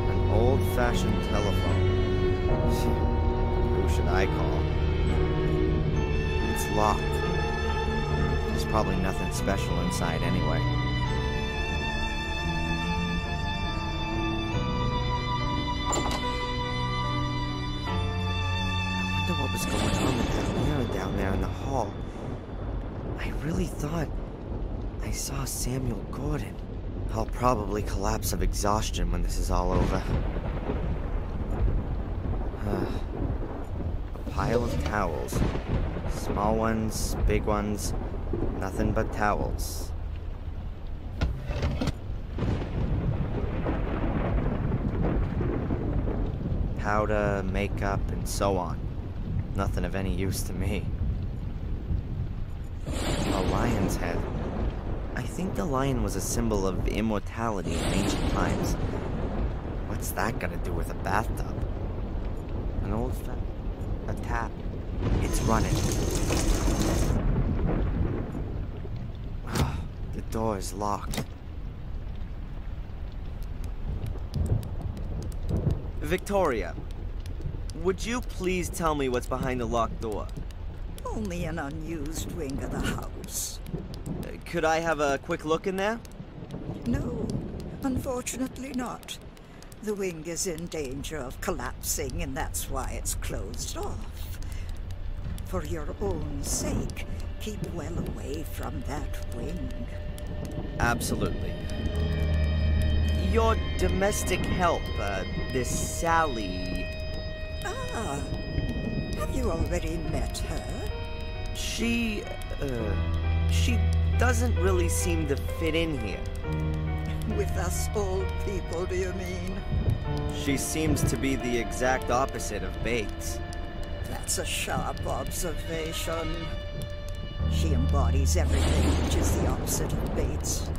An old-fashioned telephone. Who should I call? It's locked. There's probably nothing special inside anyway. I wonder what was going on with that mirror down there in the hall. I really thought I saw Samuel Gordon. I'll probably collapse of exhaustion when this is all over. A pile of towels. Small ones, big ones, nothing but towels. Powder, makeup, and so on. Nothing of any use to me. A lion's head. I think the lion was a symbol of immortality in ancient times. What's that got to do with a bathtub? An old a tap. It's running. The door is locked. Victoria, would you please tell me what's behind the locked door? Only an unused wing of the house. Could I have a quick look in there? No, unfortunately not. The wing is in danger of collapsing, and that's why it's closed off. For your own sake, keep well away from that wing. Absolutely. Your domestic help, this Sally... Ah, have you already met her? She doesn't really seem to fit in here. With us old people, do you mean? She seems to be the exact opposite of Bates. That's a sharp observation. She embodies everything which is the opposite of Bates.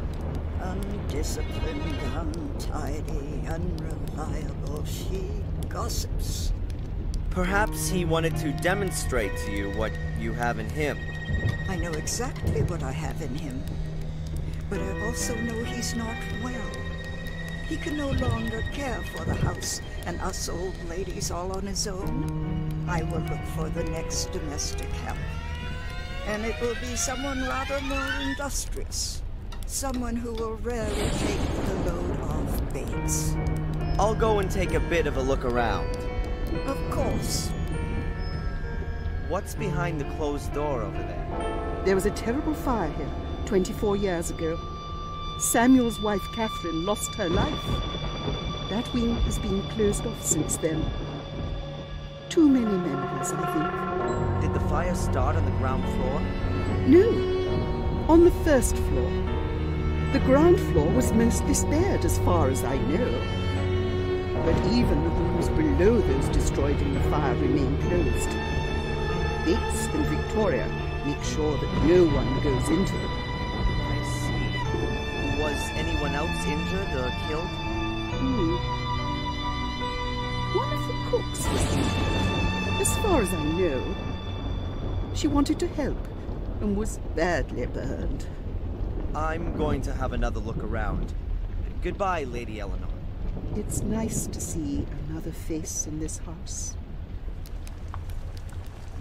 Undisciplined, untidy, unreliable. She gossips. Perhaps he wanted to demonstrate to you what you have in him. I know exactly what I have in him. But I also know he's not well. He can no longer care for the house and us old ladies all on his own. I will look for the next domestic help. And it will be someone rather more industrious. Someone who will rarely take the load off Bates. I'll go and take a bit of a look around. Of course. What's behind the closed door over there? There was a terrible fire here 24 years ago. Samuel's wife, Catherine, lost her life. That wing has been closed off since then. Too many memories, I think. Did the fire start on the ground floor? No, on the first floor. The ground floor was mostly spared as far as I know. But even the rooms below those destroyed in the fire remain closed. Bates and Victoria make sure that no one goes into them. I see. Was anyone else injured or killed? One of the cooks was injured. As far as I know. She wanted to help and was badly burned. I'm going to have another look around. Goodbye, Lady Eleanor. It's nice to see another face in this house.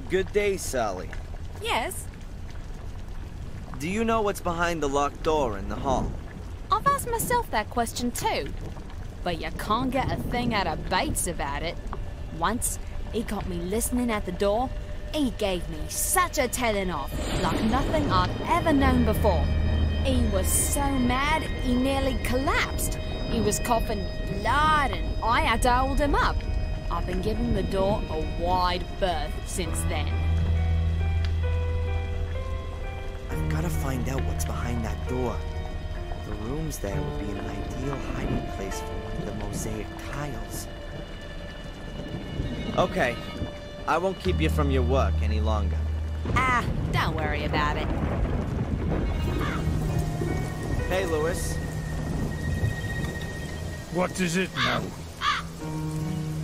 Good day, Sally. Yes? Do you know what's behind the locked door in the hall? I've asked myself that question too. But you can't get a thing out of Bates about it. Once, he got me listening at the door. He gave me such a telling off, like nothing I'd ever known before. He was so mad, he nearly collapsed. He was coughing blood and I had to hold him up. I've been giving the door a wide berth since then. I've got to find out what's behind that door. The rooms there would be an ideal hiding place for one of the mosaic tiles. Okay, I won't keep you from your work any longer. Ah, don't worry about it. Hey, Lewis. What is it now?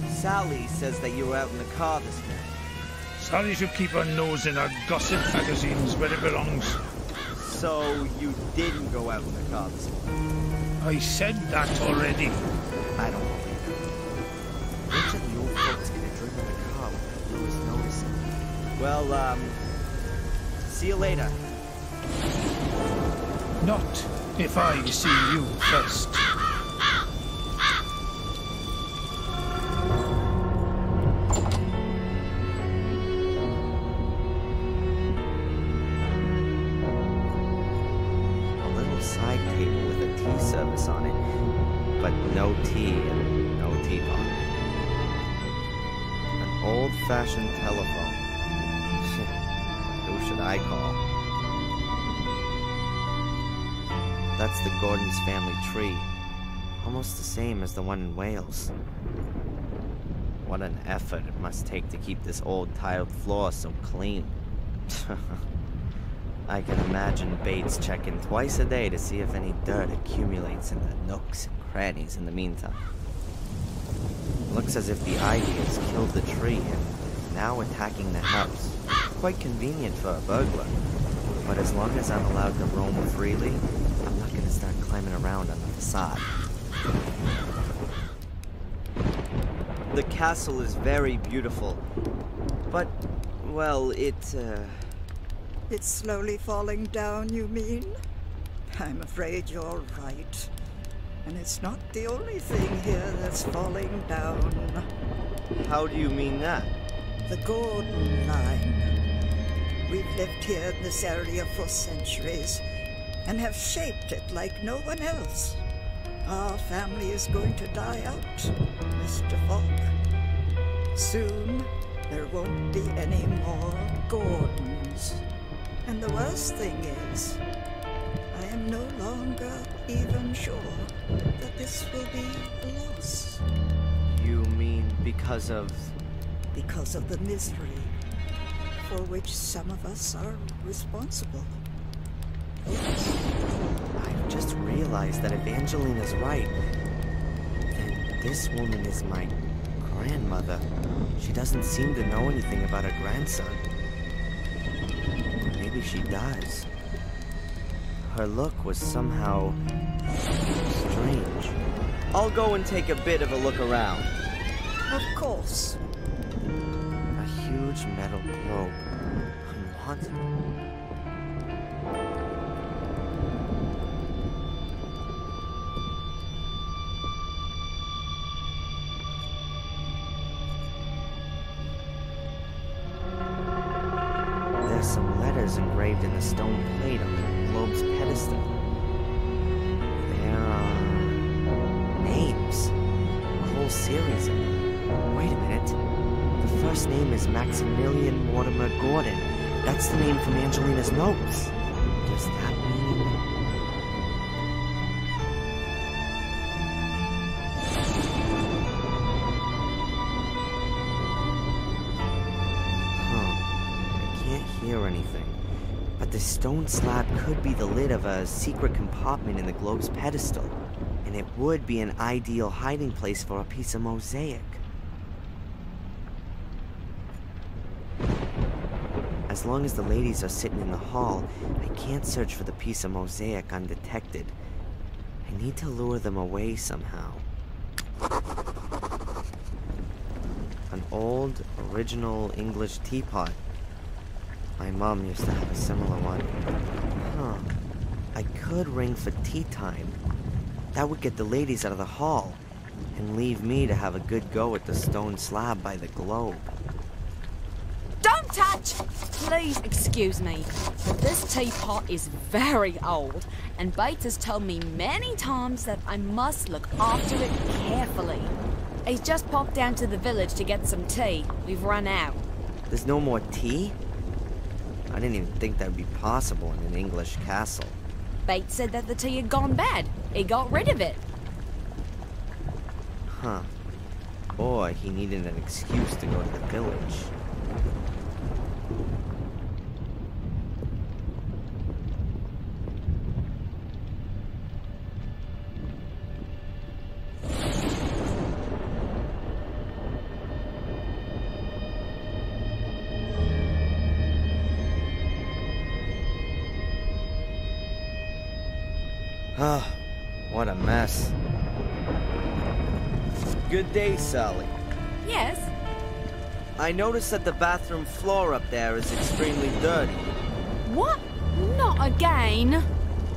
Sally says that you were out in the car this morning. Sally should keep her nose in her gossip magazines where it belongs. So, you didn't go out in the car this morning? I said that already. I don't believe it. Which of the old folks could have driven the car without Lewis noticing? Well, see you later. Not if I see you first. On it, but no tea and no teapot. An old-fashioned telephone. Who should I call? That's the Gordon's family tree, almost the same as the one in Wales. What an effort it must take to keep this old tiled floor so clean. I can imagine Bates checking twice a day to see if any dirt accumulates in the nooks and crannies in the meantime. Looks as if the ivy has killed the tree and now attacking the house. Quite convenient for a burglar. But as long as I'm allowed to roam freely, I'm not going to start climbing around on the facade. The castle is very beautiful, but, well, It's slowly falling down, you mean? I'm afraid you're right. And it's not the only thing here that's falling down. How do you mean that? The Gordon line. We've lived here in this area for centuries and have shaped it like no one else. Our family is going to die out, Mr. Fogg. Soon, there won't be any more Gordons. And the worst thing is, I am no longer even sure that this will be a loss. You mean because of... Because of the misery for which some of us are responsible. Yes. I've just realized that if Angelina's right, then this woman is my grandmother. She doesn't seem to know anything about her grandson. Maybe she does. Her look was somehow strange. I'll go and take a bit of a look around. Of course. A huge metal globe. Unwanted. There's some letters engraved in the stone plate on the globe's pedestal. There are names. A whole series of them. Wait a minute. The first name is Maximilian Mortimer Gordon. That's the name from Angelina's notes. Does that mean... hear anything, but the stone slab could be the lid of a secret compartment in the globe's pedestal, and it would be an ideal hiding place for a piece of mosaic. As long as the ladies are sitting in the hall, I can't search for the piece of mosaic undetected. I need to lure them away somehow. An old, original English teapot. My mom used to have a similar one. Huh. I could ring for tea time. That would get the ladies out of the hall, and leave me to have a good go at the stone slab by the globe. Don't touch! Please excuse me, but this teapot is very old, and Bates has told me many times that I must look after it carefully. He's just popped down to the village to get some tea. We've run out. There's no more tea? I didn't even think that would be possible in an English castle. Bates said that the tea had gone bad. He got rid of it. Huh. Or he needed an excuse to go to the village. Oh, what a mess. Good day, Sally. Yes? I noticed that the bathroom floor up there is extremely dirty. What? Not again.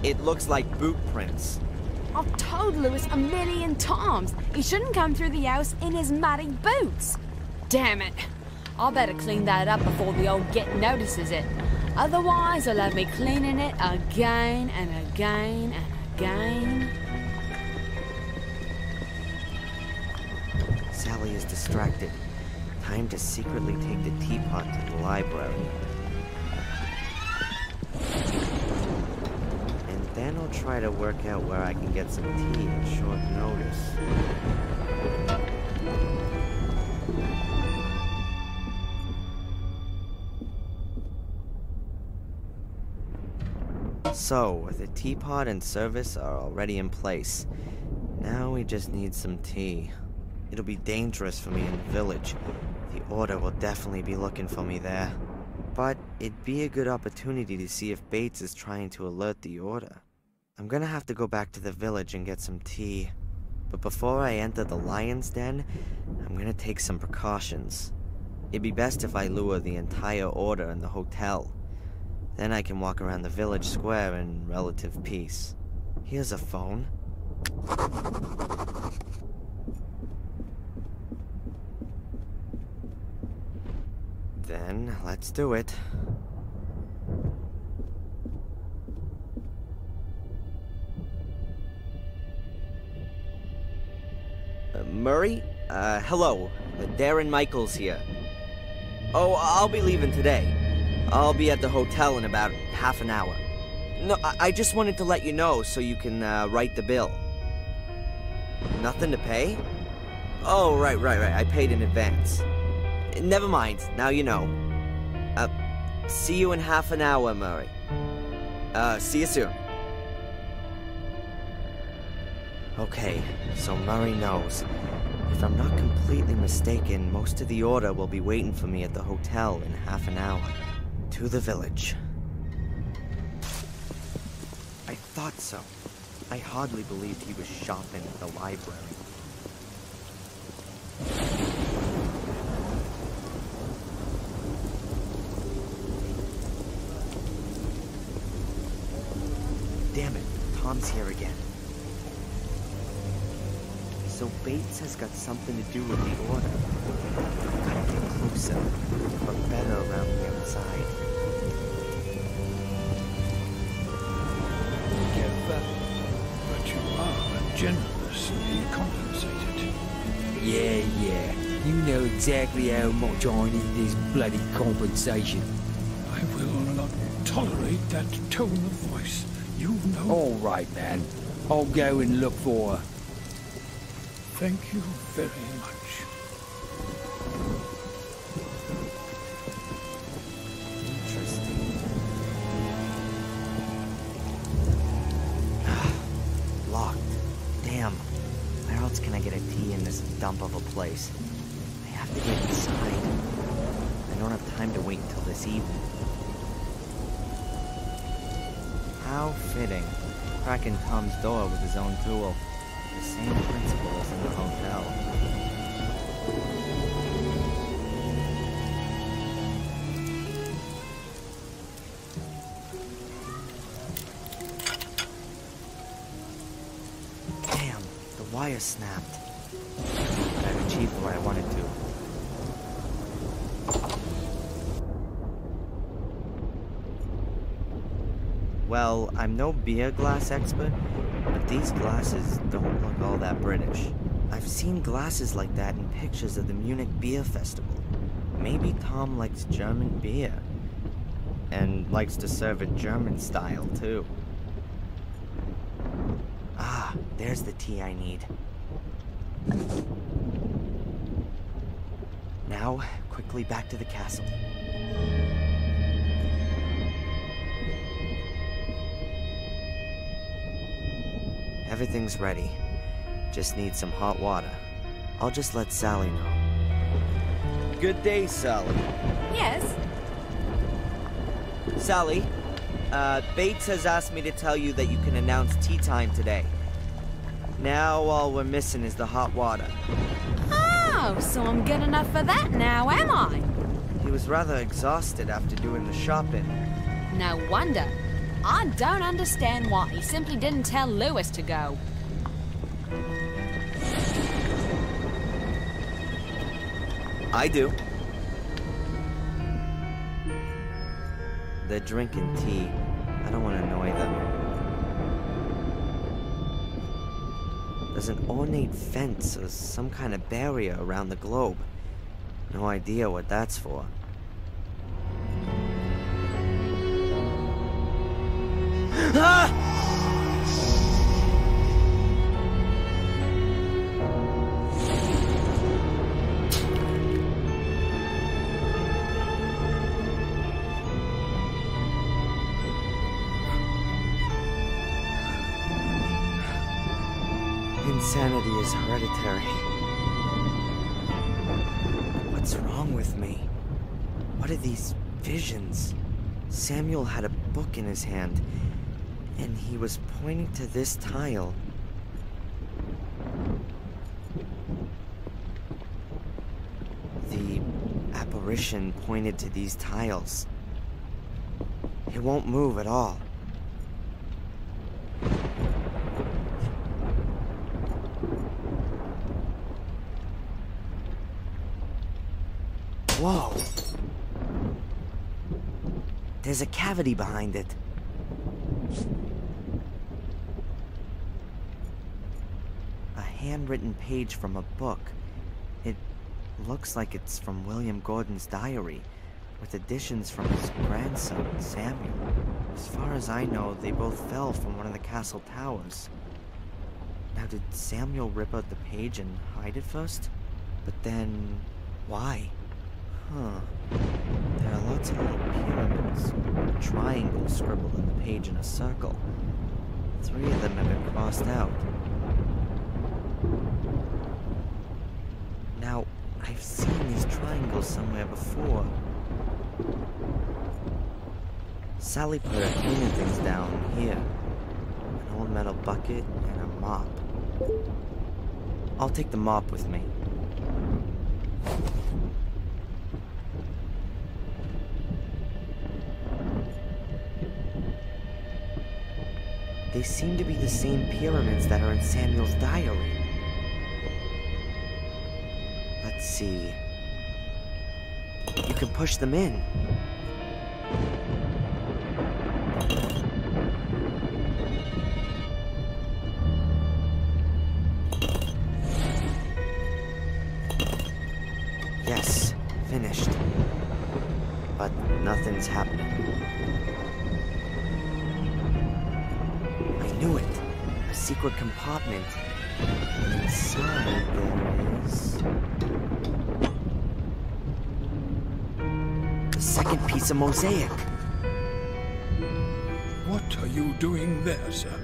It looks like boot prints. I've told Lewis a million times he shouldn't come through the house in his muddy boots. Damn it. I better clean that up before the old git notices it. Otherwise, he'll have me cleaning it again and again and again. Sally is distracted. Time to secretly take the teapot to the library. And then I'll try to work out where I can get some tea at short notice. So, the teapot and service are already in place. Now we just need some tea. It'll be dangerous for me in the village. The Order will definitely be looking for me there. But it'd be a good opportunity to see if Bates is trying to alert the Order. I'm gonna have to go back to the village and get some tea. But before I enter the lion's den, I'm gonna take some precautions. It'd be best if I lure the entire Order in the hotel. Then I can walk around the village square in relative peace. Here's a phone. Then, let's do it. Murray? Hello. Darren Michaels here. Oh, I'll be leaving today. I'll be at the hotel in about half an hour. No, I just wanted to let you know so you can write the bill. Nothing to pay? Oh, right. I paid in advance. Never mind, now you know. See you in half an hour, Murray. See you soon. Okay, so Murray knows. If I'm not completely mistaken, most of the Order will be waiting for me at the hotel in half an hour. To the village. I thought so. I hardly believed he was shopping at the library. Damn it, Tom's here again. So Bates has got something to do with the Order. Gotta get closer, but better around the outside. But you are generously compensated. Yeah. You know exactly how much I need this bloody compensation. I will not tolerate that tone of voice. You know. All right, man. I'll go and look for her. Thank you very much. Interesting. Locked. Damn. Where else can I get a tea in this dump of a place? I have to get inside. I don't have time to wait until this evening. How fitting. Cracking Tom's door with his own tool. The same principle as in the hotel. Damn, the wire snapped. But I've achieved what I wanted to. Well, I'm no beer glass expert, but these glasses don't look all that British. I've seen glasses like that in pictures of the Munich Beer Festival. Maybe Tom likes German beer. And likes to serve it German style, too. Ah, there's the tea I need. Now, quickly back to the castle. Everything's ready. Just need some hot water. I'll just let Sally know. Good day, Sally. Yes? Sally, Bates has asked me to tell you that you can announce tea time today. Now all we're missing is the hot water. Oh, so I'm good enough for that now, am I? He was rather exhausted after doing the shopping. No wonder. I don't understand why he simply didn't tell Lewis to go. I do. They're drinking tea. I don't want to annoy them. There's an ornate fence or some kind of barrier around the globe. No idea what that's for. Ah! Insanity is hereditary. What's wrong with me? What are these visions? Samuel had a book in his hand, and he was pointing to this tile. The apparition pointed to these tiles. It won't move at all. Whoa! There's a cavity behind it. A handwritten page from a book. It looks like it's from William Gordon's diary, with additions from his grandson, Samuel. As far as I know, they both fell from one of the castle towers. Now, did Samuel rip out the page and hide it first? But then, why? Huh. There are lots of little pyramids, triangles scribbled on the page in a circle. 3 of them have been crossed out. Now, I've seen these triangles somewhere before. Sally put her cleaning things down here. An old metal bucket and a mop. I'll take the mop with me. They seem to be the same pyramids that are in Samuel's diary. Let's see. You can push them in. Yes, finished. But nothing's happening. I knew it. A secret compartment. Inside there is... the second piece of mosaic. What are you doing there, sir?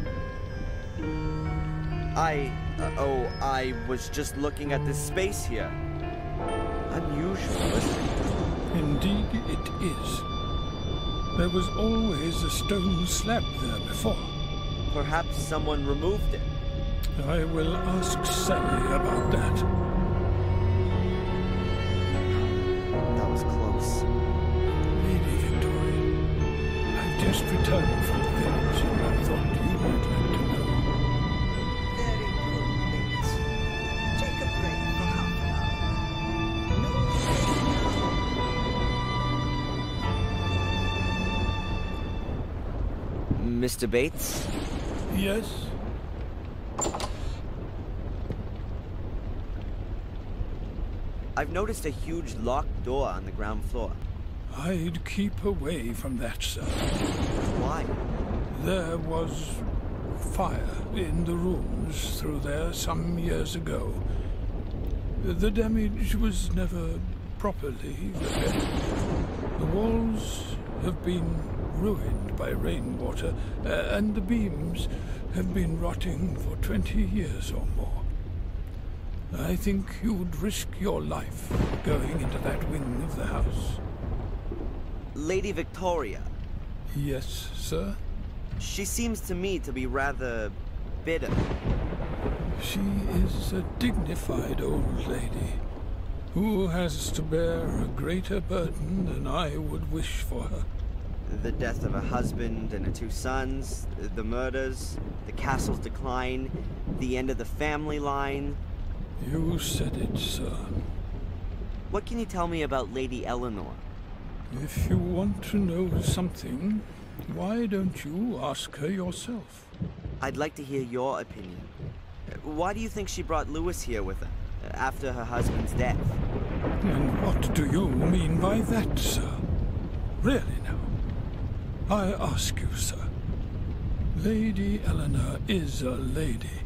I was just looking at this space here. Unusual, isn't it? Indeed it is. There was always a stone slab there before. Perhaps someone removed it. I will ask Sally about that. That was close. Lady Victoria, I've just returned from the village and I thought you might like to know. Very good, Bates. Take a break for half an hour. Mr. Bates? Yes? I've noticed a huge locked door on the ground floor. I'd keep away from that, sir. Why? There was fire in the rooms through there some years ago. The damage was never properly repaired. The walls have been ruined by rainwater, and the beams have been rotting for 20 years or more. I think you'd risk your life going into that wing of the house. Lady Victoria. Yes, sir? She seems to me to be rather bitter. She is a dignified old lady who has to bear a greater burden than I would wish for her. The death of her husband and her 2 sons, the murders, the castle's decline, the end of the family line. You said it, sir. What can you tell me about Lady Eleanor? If you want to know something, why don't you ask her yourself? I'd like to hear your opinion. Why do you think she brought Louis here with her, after her husband's death? And what do you mean by that, sir? Really now? I ask you, sir. Lady Eleanor is a lady,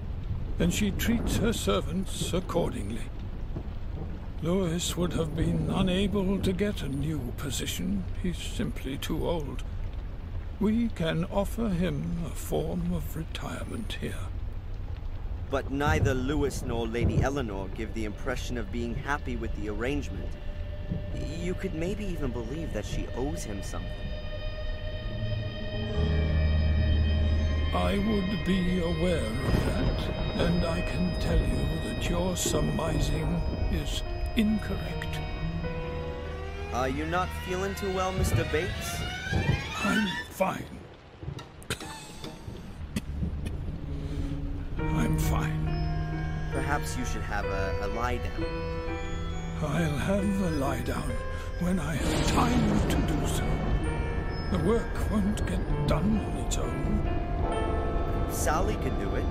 and she treats her servants accordingly. Louis would have been unable to get a new position. He's simply too old. We can offer him a form of retirement here. But neither Louis nor Lady Eleanor give the impression of being happy with the arrangement. You could maybe even believe that she owes him something. I would be aware of that, and I can tell you that your surmising is incorrect. Are you not feeling too well, Mr. Bates? I'm fine. I'm fine. Perhaps you should have a lie down. I'll have a lie down when I have time to do so. The work won't get done on its own. Sally could do it.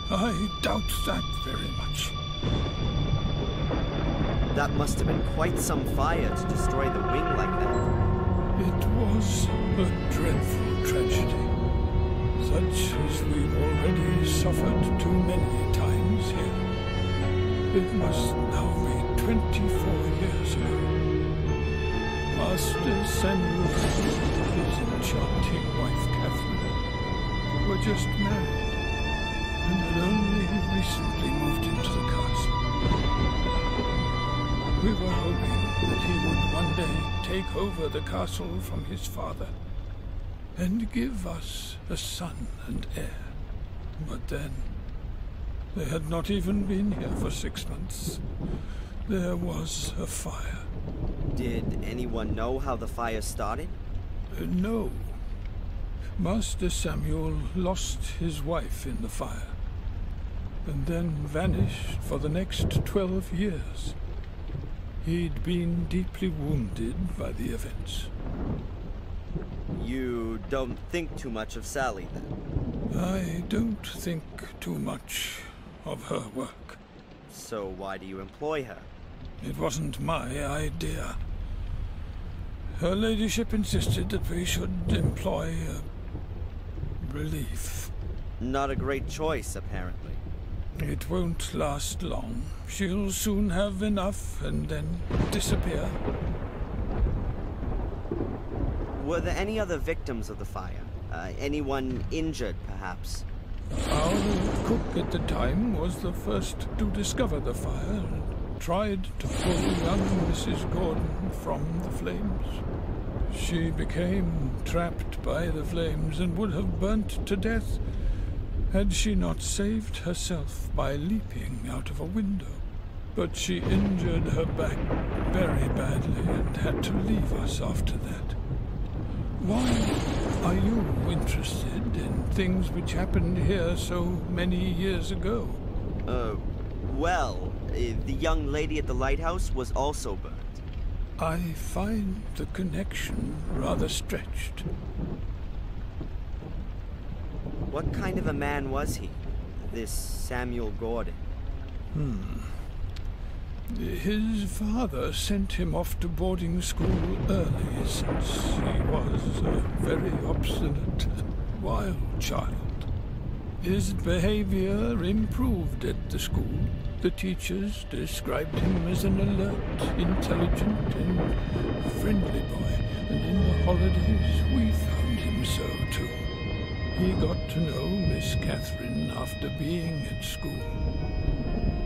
I doubt that very much. That must have been quite some fire to destroy the wing like that. It was a dreadful tragedy, such as we've already suffered too many times here. It must now be 24 years ago. Master Samuel and his enchanting wife Catherine were just married, and had only recently moved into the castle. We were hoping that he would one day take over the castle from his father and give us a son and heir. But then, they had not even been here for 6 months. There was a fire. Did anyone know how the fire started? No. Master Samuel lost his wife in the fire, and then vanished for the next 12 years. He'd been deeply wounded by the events. You don't think too much of Sally, then? I don't think too much of her work. So why do you employ her? It wasn't my idea. Her ladyship insisted that we should employ a relief. Not a great choice, apparently. It won't last long. She'll soon have enough and then disappear. Were there any other victims of the fire? Anyone injured, perhaps? Our cook at the time was the first to discover the fire and tried to pull young Mrs. Gordon from the flames. She became trapped by the flames and would have burnt to death had she not saved herself by leaping out of a window. But she injured her back very badly and had to leave us after that. Why are you interested in things which happened here so many years ago? Well, the young lady at the lighthouse was also burnt. I find the connection rather stretched. What kind of a man was he, this Samuel Gordon? His father sent him off to boarding school early, since he was a very obstinate, wild child. His behavior improved at the school. The teachers described him as an alert, intelligent, and friendly boy, and in the holidays we found him so too. He got to know Miss Catherine after being at school.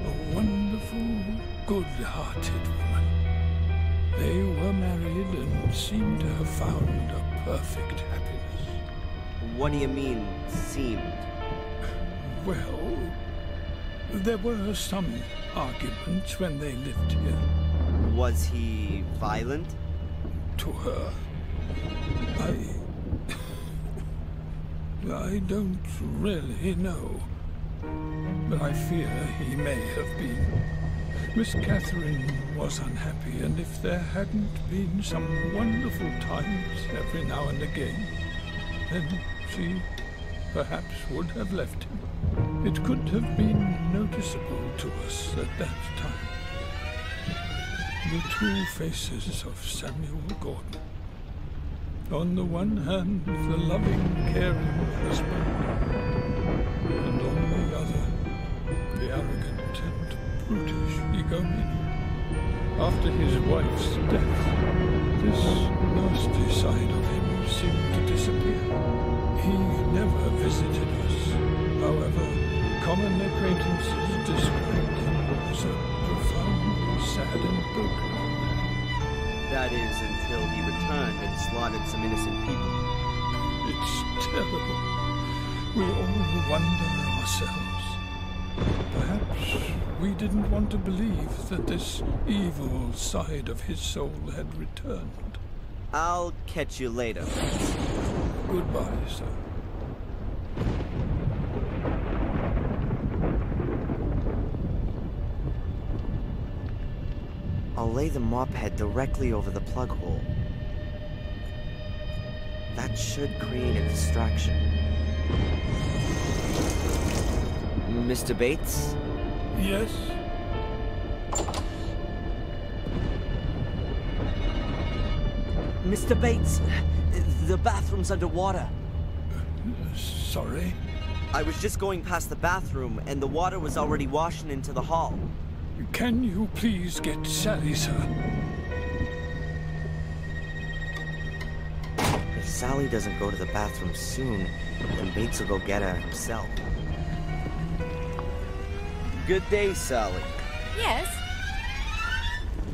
A wonderful, good-hearted woman. They were married and seemed to have found a perfect happiness. What do you mean, seemed? Well, there were some arguments when they lived here. Was he violent? To her, I don't really know, but I fear he may have been. Miss Catherine was unhappy, and if there hadn't been some wonderful times every now and again, then she perhaps would have left him. It could have been noticeable to us at that time. The two faces of Samuel Gordon. On the one hand, the loving, caring husband, and on the other, the arrogant and brutish egomaniac. After his wife's death, this nasty side of him seemed to disappear. He never visited us. However, common acquaintances described him as a profoundly sad and broken man. That is, until he returned and slaughtered some innocent people. It's terrible. We all wonder ourselves. Perhaps we didn't want to believe that this evil side of his soul had returned. I'll catch you later. Goodbye, sir. I'll lay the mop head directly over the plug hole. That should create a distraction. Mr. Bates? Yes? Mr. Bates, the bathroom's underwater. Sorry? I was just going past the bathroom, and the water was already washing into the hall. Can you please get Sally, sir? If Sally doesn't go to the bathroom soon, then Bates will go get her himself. Good day, Sally. Yes?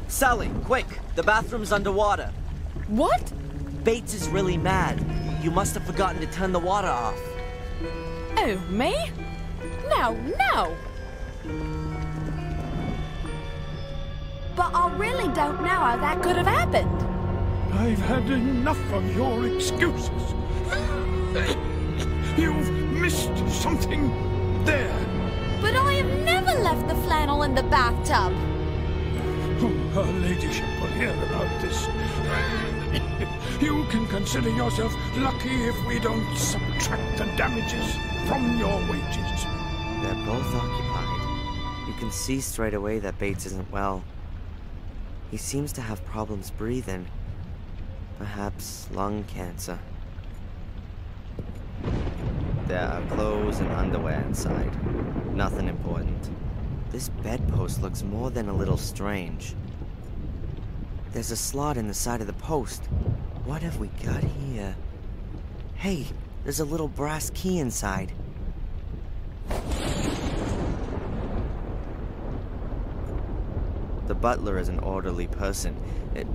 Sally, quick! The bathroom's underwater. What? Bates is really mad. You must have forgotten to turn the water off. Oh, me? No, no! But I really don't know how that could have happened. I've had enough of your excuses. You've missed something there. But I have never left the flannel in the bathtub. Oh, her ladyship will hear about this. You can consider yourself lucky if we don't subtract the damages from your wages. They're both occupied. You can see straight away that Bates isn't well. He seems to have problems breathing. Perhaps lung cancer. There are clothes and underwear inside. Nothing important. This bedpost looks more than a little strange. There's a slot in the side of the post. What have we got here? Hey, there's a little brass key inside. The butler is an orderly person,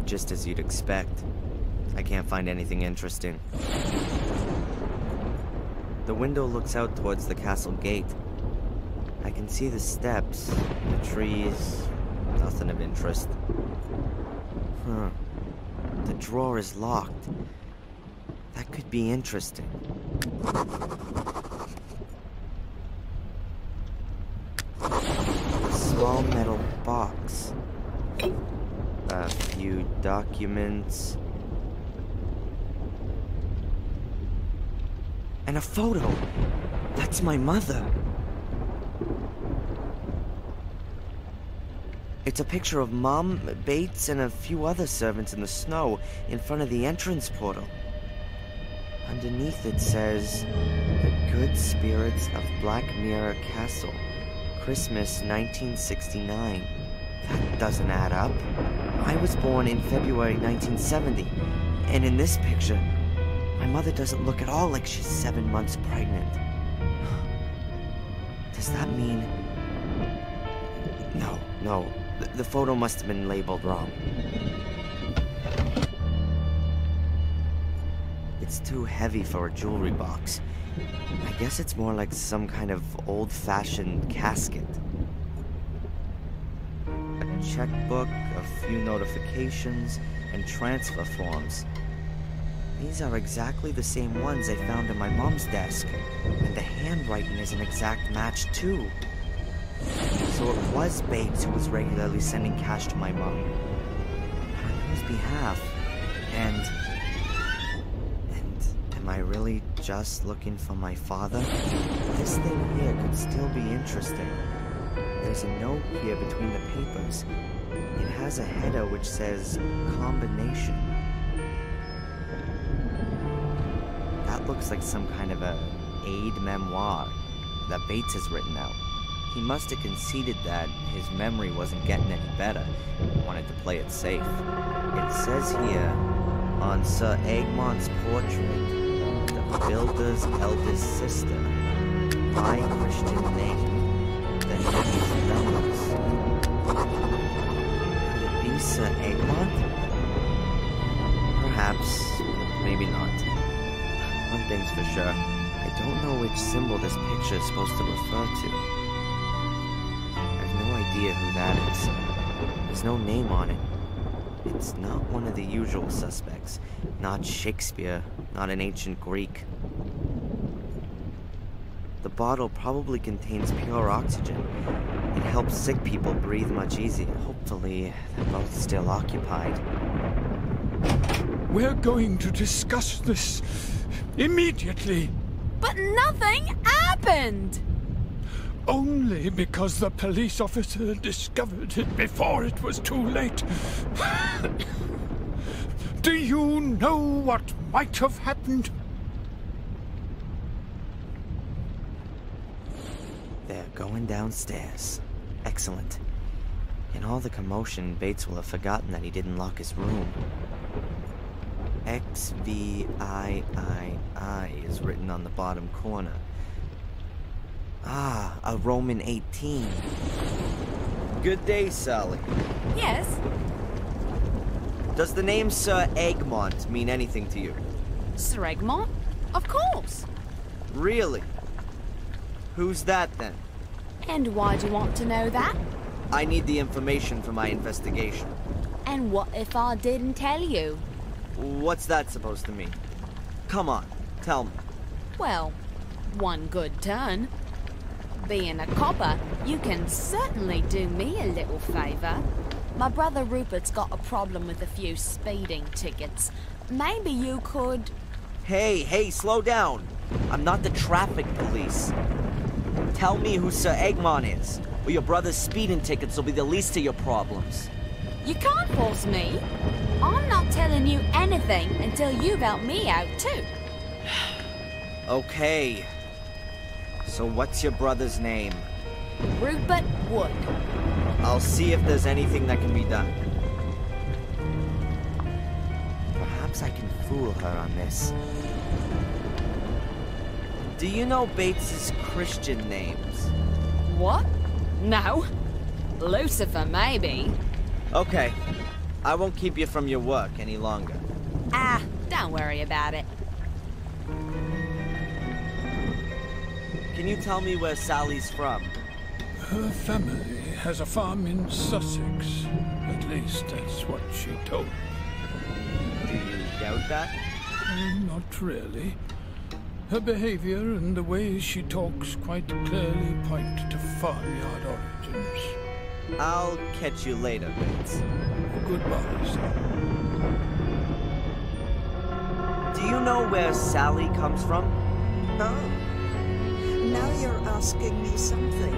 just as you'd expect. I can't find anything interesting. The window looks out towards the castle gate. I can see the steps, the trees, nothing of interest. The drawer is locked. That could be interesting. A small metal box. A few documents. And a photo. That's my mother. It's a picture of Mom, Bates, and a few other servants in the snow in front of the entrance portal. Underneath it says, "The Good Spirits of Black Mirror Castle, Christmas 1969. That doesn't add up. I was born in February 1970, and in this picture, my mother doesn't look at all like she's 7 months pregnant. Does that mean... No. The photo must have been labeled wrong. It's too heavy for a jewelry box. I guess it's more like some kind of old-fashioned casket. A checkbook, a few notifications, and transfer forms. These are exactly the same ones I found in my mom's desk. And the handwriting is an exact match, too. So it was Bates who was regularly sending cash to my mom. On whose behalf? And am I really just looking for my father? This thing here could still be interesting. There's a note here between the papers. It has a header which says, combination. That looks like some kind of a aid memoir that Bates has written out. He must have conceded that his memory wasn't getting any better and wanted to play it safe. It says here, on Sir Egmont's portrait, the builder's eldest sister, my Christian name, the next bells. Could it be Sir Egmont? Perhaps, maybe not. One thing's for sure, I don't know which symbol this picture is supposed to refer to. Idea who that is. There's no name on it. It's not one of the usual suspects. Not Shakespeare, not an ancient Greek. The bottle probably contains pure oxygen. It helps sick people breathe much easier. Hopefully, they're both still occupied. We're going to discuss this immediately. But nothing happened! Only because the police officer discovered it before it was too late. Do you know what might have happened? They're going downstairs. Excellent. In all the commotion, Bates will have forgotten that he didn't lock his room. XVIII is written on the bottom corner. Ah, a Roman 18. Good day, Sally. Yes? Does the name Sir Egmont mean anything to you? Sir Egmont? Of course. Really? Who's that, then? And why do you want to know that? I need the information for my investigation. And what if I didn't tell you? What's that supposed to mean? Come on, tell me. Well, one good turn. Being a copper, you can certainly do me a little favor. My brother Rupert's got a problem with a few speeding tickets. Maybe you could... Hey, slow down. I'm not the traffic police. Tell me who Sir Egmont is, or your brother's speeding tickets will be the least of your problems. You can't force me. I'm not telling you anything until you've helped me out, too. Okay. So what's your brother's name? Rupert Wood. I'll see if there's anything that can be done. Perhaps I can fool her on this. Do you know Bates's Christian names? What? No. Lucifer, maybe. Okay. I won't keep you from your work any longer. Ah, don't worry about it. Can you tell me where Sally's from? Her family has a farm in Sussex. At least that's what she told me. Do you doubt that? Not really. Her behavior and the way she talks quite clearly point to farmyard origins. I'll catch you later, Bates. Goodbye, sir. Do you know where Sally comes from? Oh. Now you're asking me something.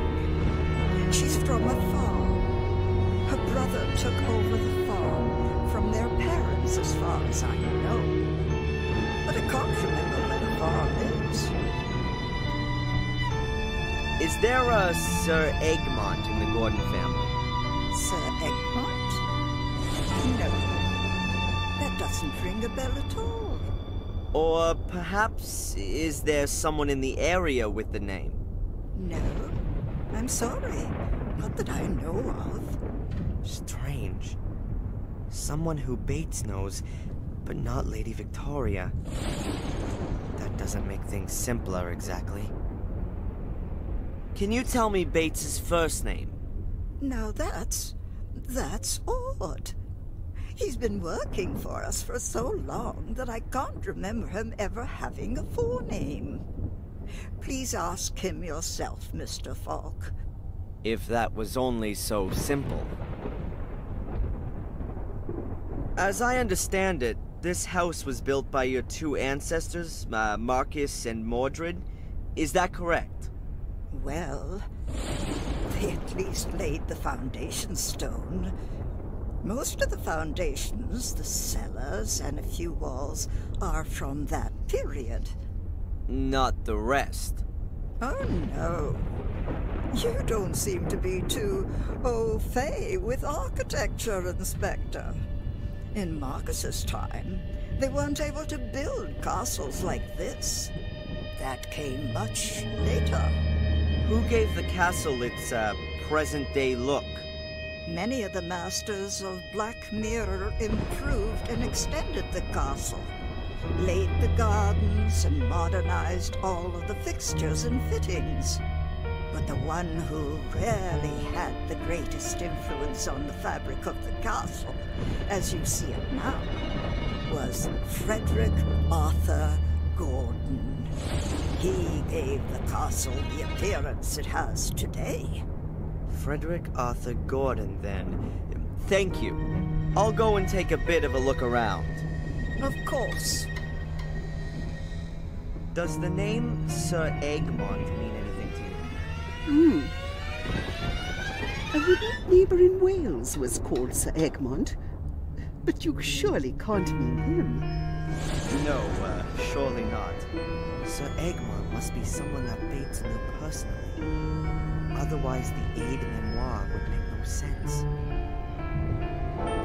She's from a farm. Her brother took over the farm from their parents, as far as I know. But I can't remember where the farm is. Is there a Sir Egmont in the Gordon family? Sir Egmont? No. That doesn't ring a bell at all. Or perhaps is there someone in the area with the name? No. I'm sorry. Not that I know of. Strange. Someone who Bates knows but not Lady Victoria. That doesn't make things simpler, exactly. Can you tell me Bates's first name? Now that's odd. He's been working for us for so long that I can't remember him ever having a forename. Please ask him yourself, Mr. Falk. If that was only so simple. As I understand it, this house was built by your two ancestors, Marcus and Mordred. Is that correct? Well, they at least laid the foundation stone. Most of the foundations, the cellars, and a few walls are from that period. Not the rest. Oh, no. You don't seem to be too au fait with architecture, Inspector. In Marcus's time, they weren't able to build castles like this. That came much later. Who gave the castle its present-day look? Many of the masters of Black Mirror improved and extended the castle, laid the gardens, and modernized all of the fixtures and fittings. But the one who really had the greatest influence on the fabric of the castle, as you see it now, was Frederick Arthur Gordon. He gave the castle the appearance it has today. Frederick Arthur Gordon, then. Thank you. I'll go and take a bit of a look around. Of course. Does the name Sir Egmont mean anything to you? A remote neighbour in Wales was called Sir Egmont, but you surely can't mean him. No, surely not. Sir Egmont must be someone that Bates knew personally. Otherwise, the aide memoir would make no sense.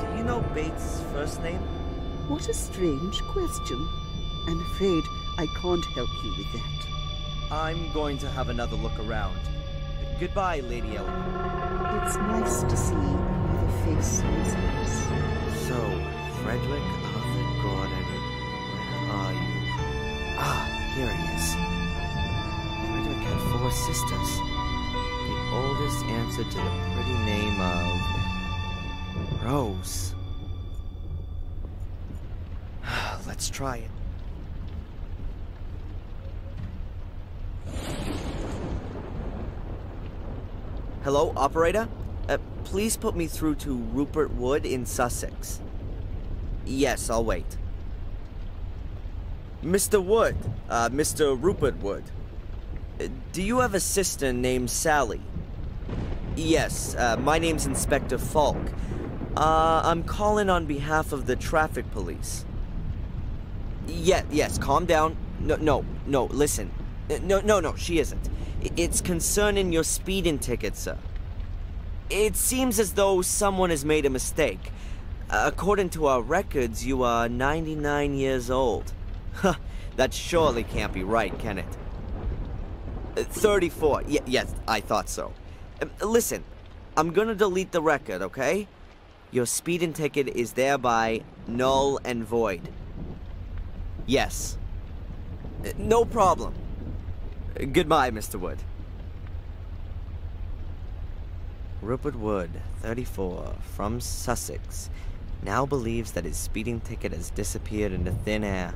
Do you know Bates' first name? What a strange question. I'm afraid I can't help you with that. I'm going to have another look around. Goodbye, Lady Ellen. It's nice to see another face in this house. So, Frederick Arthur Gordon, where are you? Ah, here he is. Frederick had 4 sisters. The oldest answered to the pretty name of Rose. Let's try it. Hello, operator? Please put me through to Rupert Wood in Sussex. Yes, I'll wait. Mr. Wood, Mr. Rupert Wood. Do you have a sister named Sally? Yes, my name's Inspector Falk. I'm calling on behalf of the traffic police. Yes, calm down. No, listen. No, she isn't. It's concerning your speeding ticket, sir. It seems as though someone has made a mistake. According to our records, you are 99 years old. That surely can't be right, can it? 34. Yes, I thought so. Listen, I'm gonna delete the record, okay? Your speeding ticket is thereby null and void. Yes. No problem. Goodbye, Mr. Wood. Rupert Wood, 34, from Sussex, now believes that his speeding ticket has disappeared into thin air.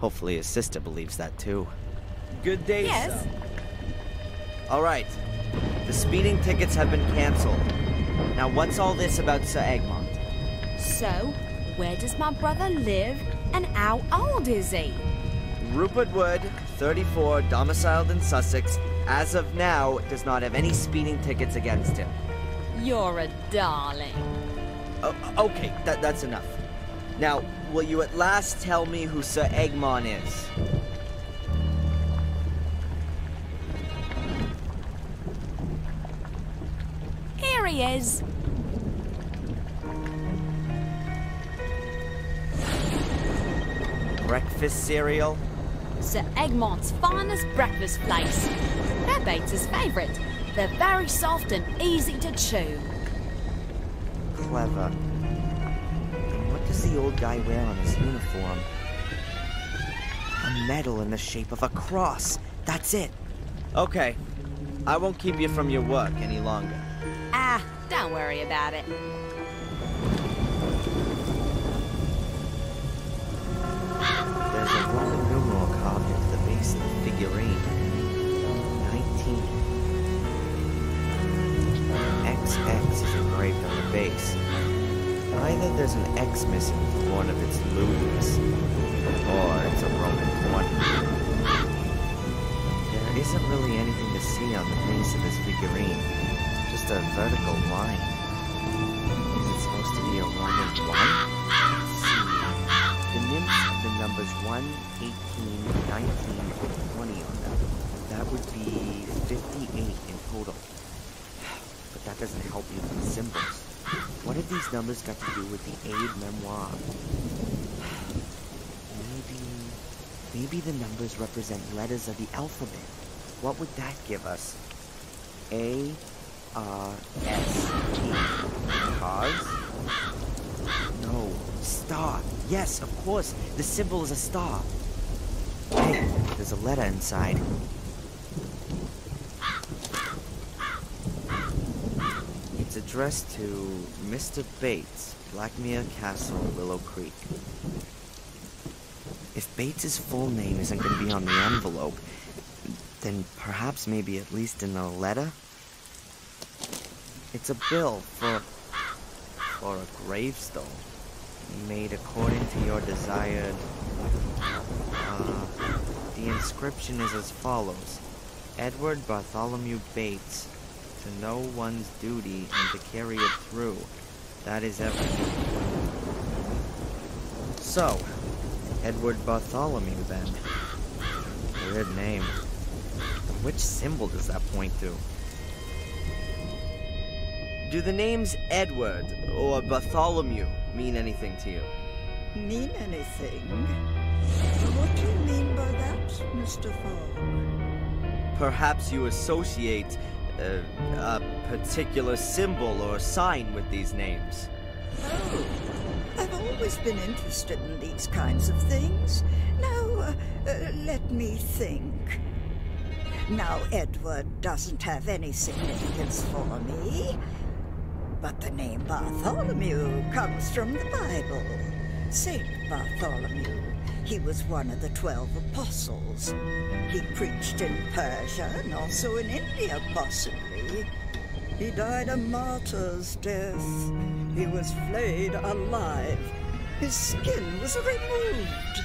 Hopefully his sister believes that too. Good day, Yes? sir. Alright, the speeding tickets have been cancelled. Now what's all this about Sir Egmont? So, where does my brother live, and how old is he? Rupert Wood, 34, domiciled in Sussex, as of now, does not have any speeding tickets against him. You're a darling. Okay, that's enough. Now, will you at last tell me who Sir Egmont is? Here he is. Breakfast cereal? Sir Egmont's finest breakfast place. They're Bates's favourite. They're very soft and easy to chew. Clever. Then what does the the old guy wear on his uniform? A medal in the shape of a cross. That's it. Okay. I won't keep you from your work any longer. Ah, don't worry about it. There's a Roman numeral carved into the base of the figurine. 19. XX is engraved on the base. Either there's an X missing from one of its loops, or it's a Roman 20. There isn't really anything to see on the base of this figurine, just a vertical line. Is it supposed to be a Roman 1? Let's see. The nymphs have the numbers 1, 18, 19, and 20 on them. That would be 58 in total. But that doesn't help me with the symbols. What have these numbers got to do with the aid memoir? Maybe the numbers represent letters of the alphabet. What would that give us? A, R, S, T. Cars? No. Star. Yes, of course. The symbol is a star. Hey, there's a letter inside. It's addressed to Mr. Bates, Blackmere Castle, Willow Creek. If Bates's full name isn't going to be on the envelope, then perhaps maybe at least in the letter? It's a bill for a gravestone, made according to your desired... the inscription is as follows. Edward Bartholomew Bates, to know one's duty and to carry it through. That is everything. So, Edward Bartholomew then. Weird name. Which symbol does that point to? Do the names Edward or Bartholomew mean anything to you? Mean anything? What do you mean by that, Mr. Fogg? Perhaps you associate a particular symbol or sign with these names. Oh, I've always been interested in these kinds of things. Now, let me think. Now, Edward doesn't have any significance for me, but the name Bartholomew comes from the Bible. Saint Bartholomew. He was one of the 12 apostles. He preached in Persia and also in India, possibly. He died a martyr's death. He was flayed alive. His skin was removed.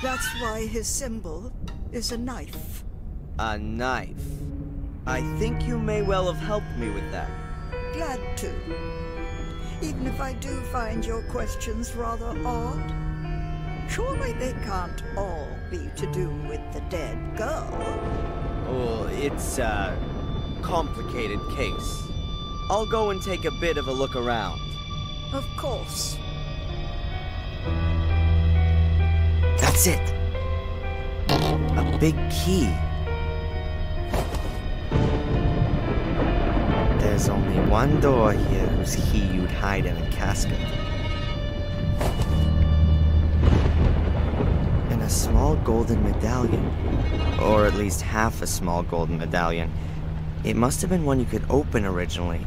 That's why his symbol is a knife. A knife. I think you may well have helped me with that. Glad to. Even if I do find your questions rather odd. Surely they can't all be to do with the dead girl. Oh, it's a complicated case. I'll go and take a bit of a look around. Of course. That's it. A big key. There's only one door here whose key you'd hide in a casket. And a small golden medallion. Or at least half a small golden medallion. It must have been one you could open originally.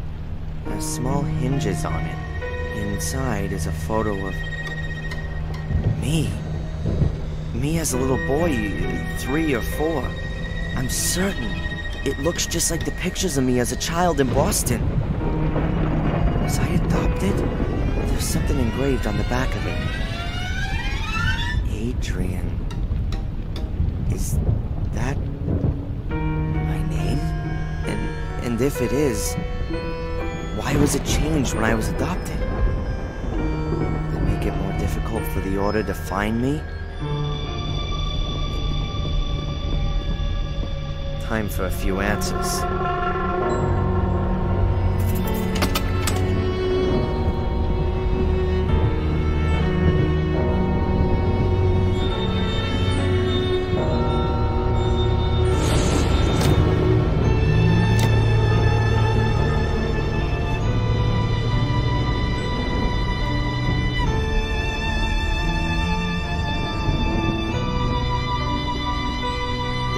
There's small hinges on it. Inside is a photo of... me. Me as a little boy, 3 or 4. I'm certain it looks just like the pictures of me as a child in Boston. Was I adopted? There's something engraved on the back of it. Adrian. Is that my name? And if it is, why was it changed when I was adopted? Did it make it more difficult for the Order to find me? Time for a few answers.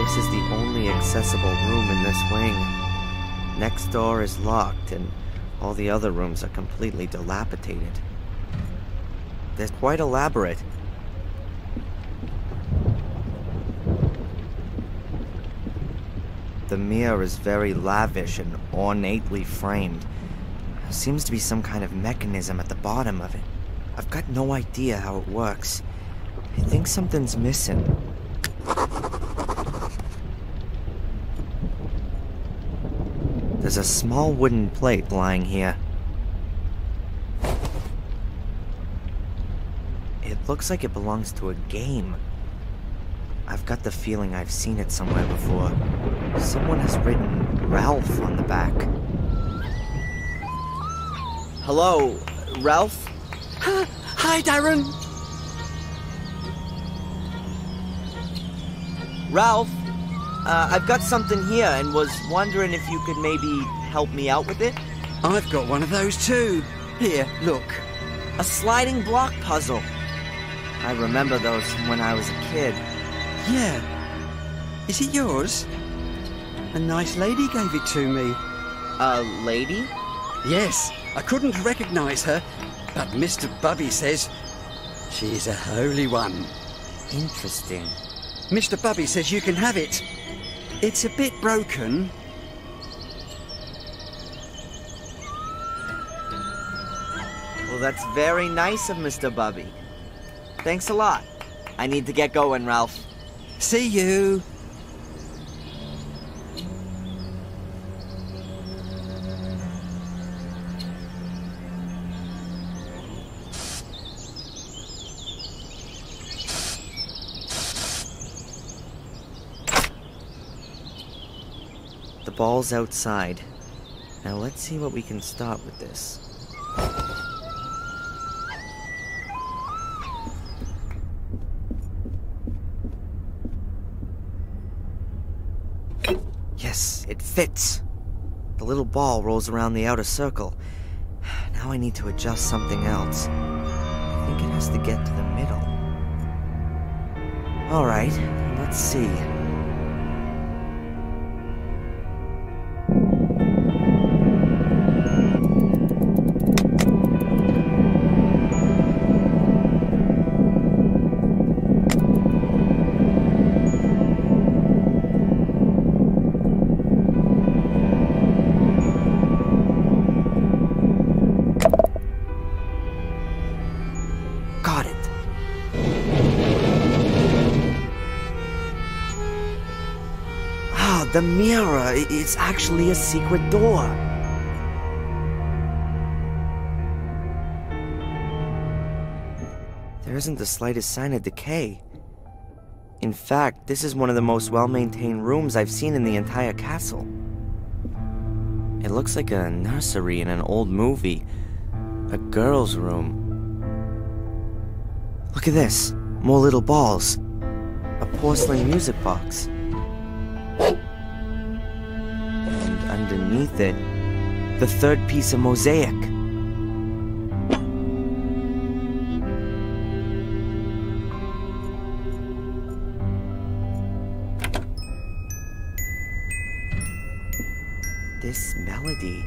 This is the only accessible room in this wing. Next door is locked, and all the other rooms are completely dilapidated. They're quite elaborate. The mirror is very lavish and ornately framed. There seems to be some kind of mechanism at the bottom of it. I've got no idea how it works. I think something's missing. There's a small wooden plate lying here. It looks like it belongs to a game. I've got the feeling I've seen it somewhere before. Someone has written Ralph on the back. Hello, Ralph? Hi, Darren. Ralph, I've got something here and was wondering if you could maybe help me out with it. I've got one of those too. Here, look. A sliding block puzzle. I remember those from when I was a kid. Yeah. Is it yours? A nice lady gave it to me. A lady? Yes, I couldn't recognize her, but Mr. Bubby says she's a holy one. Interesting. Mr. Bubby says you can have it. It's a bit broken. Well, that's very nice of Mr. Bubby. Thanks a lot. I need to get going, Ralph. See you. The ball's outside. Now let's see what we can start with this. Yes, it fits. The little ball rolls around the outer circle. Now I need to adjust something else. I think it has to get to the middle. Alright, let's see. The mirror, it's actually a secret door. There isn't the slightest sign of decay. In fact, this is one of the most well-maintained rooms I've seen in the entire castle. It looks like a nursery in an old movie. A girl's room. Look at this. More little balls. A porcelain music box. Underneath it, the third piece of mosaic. This melody,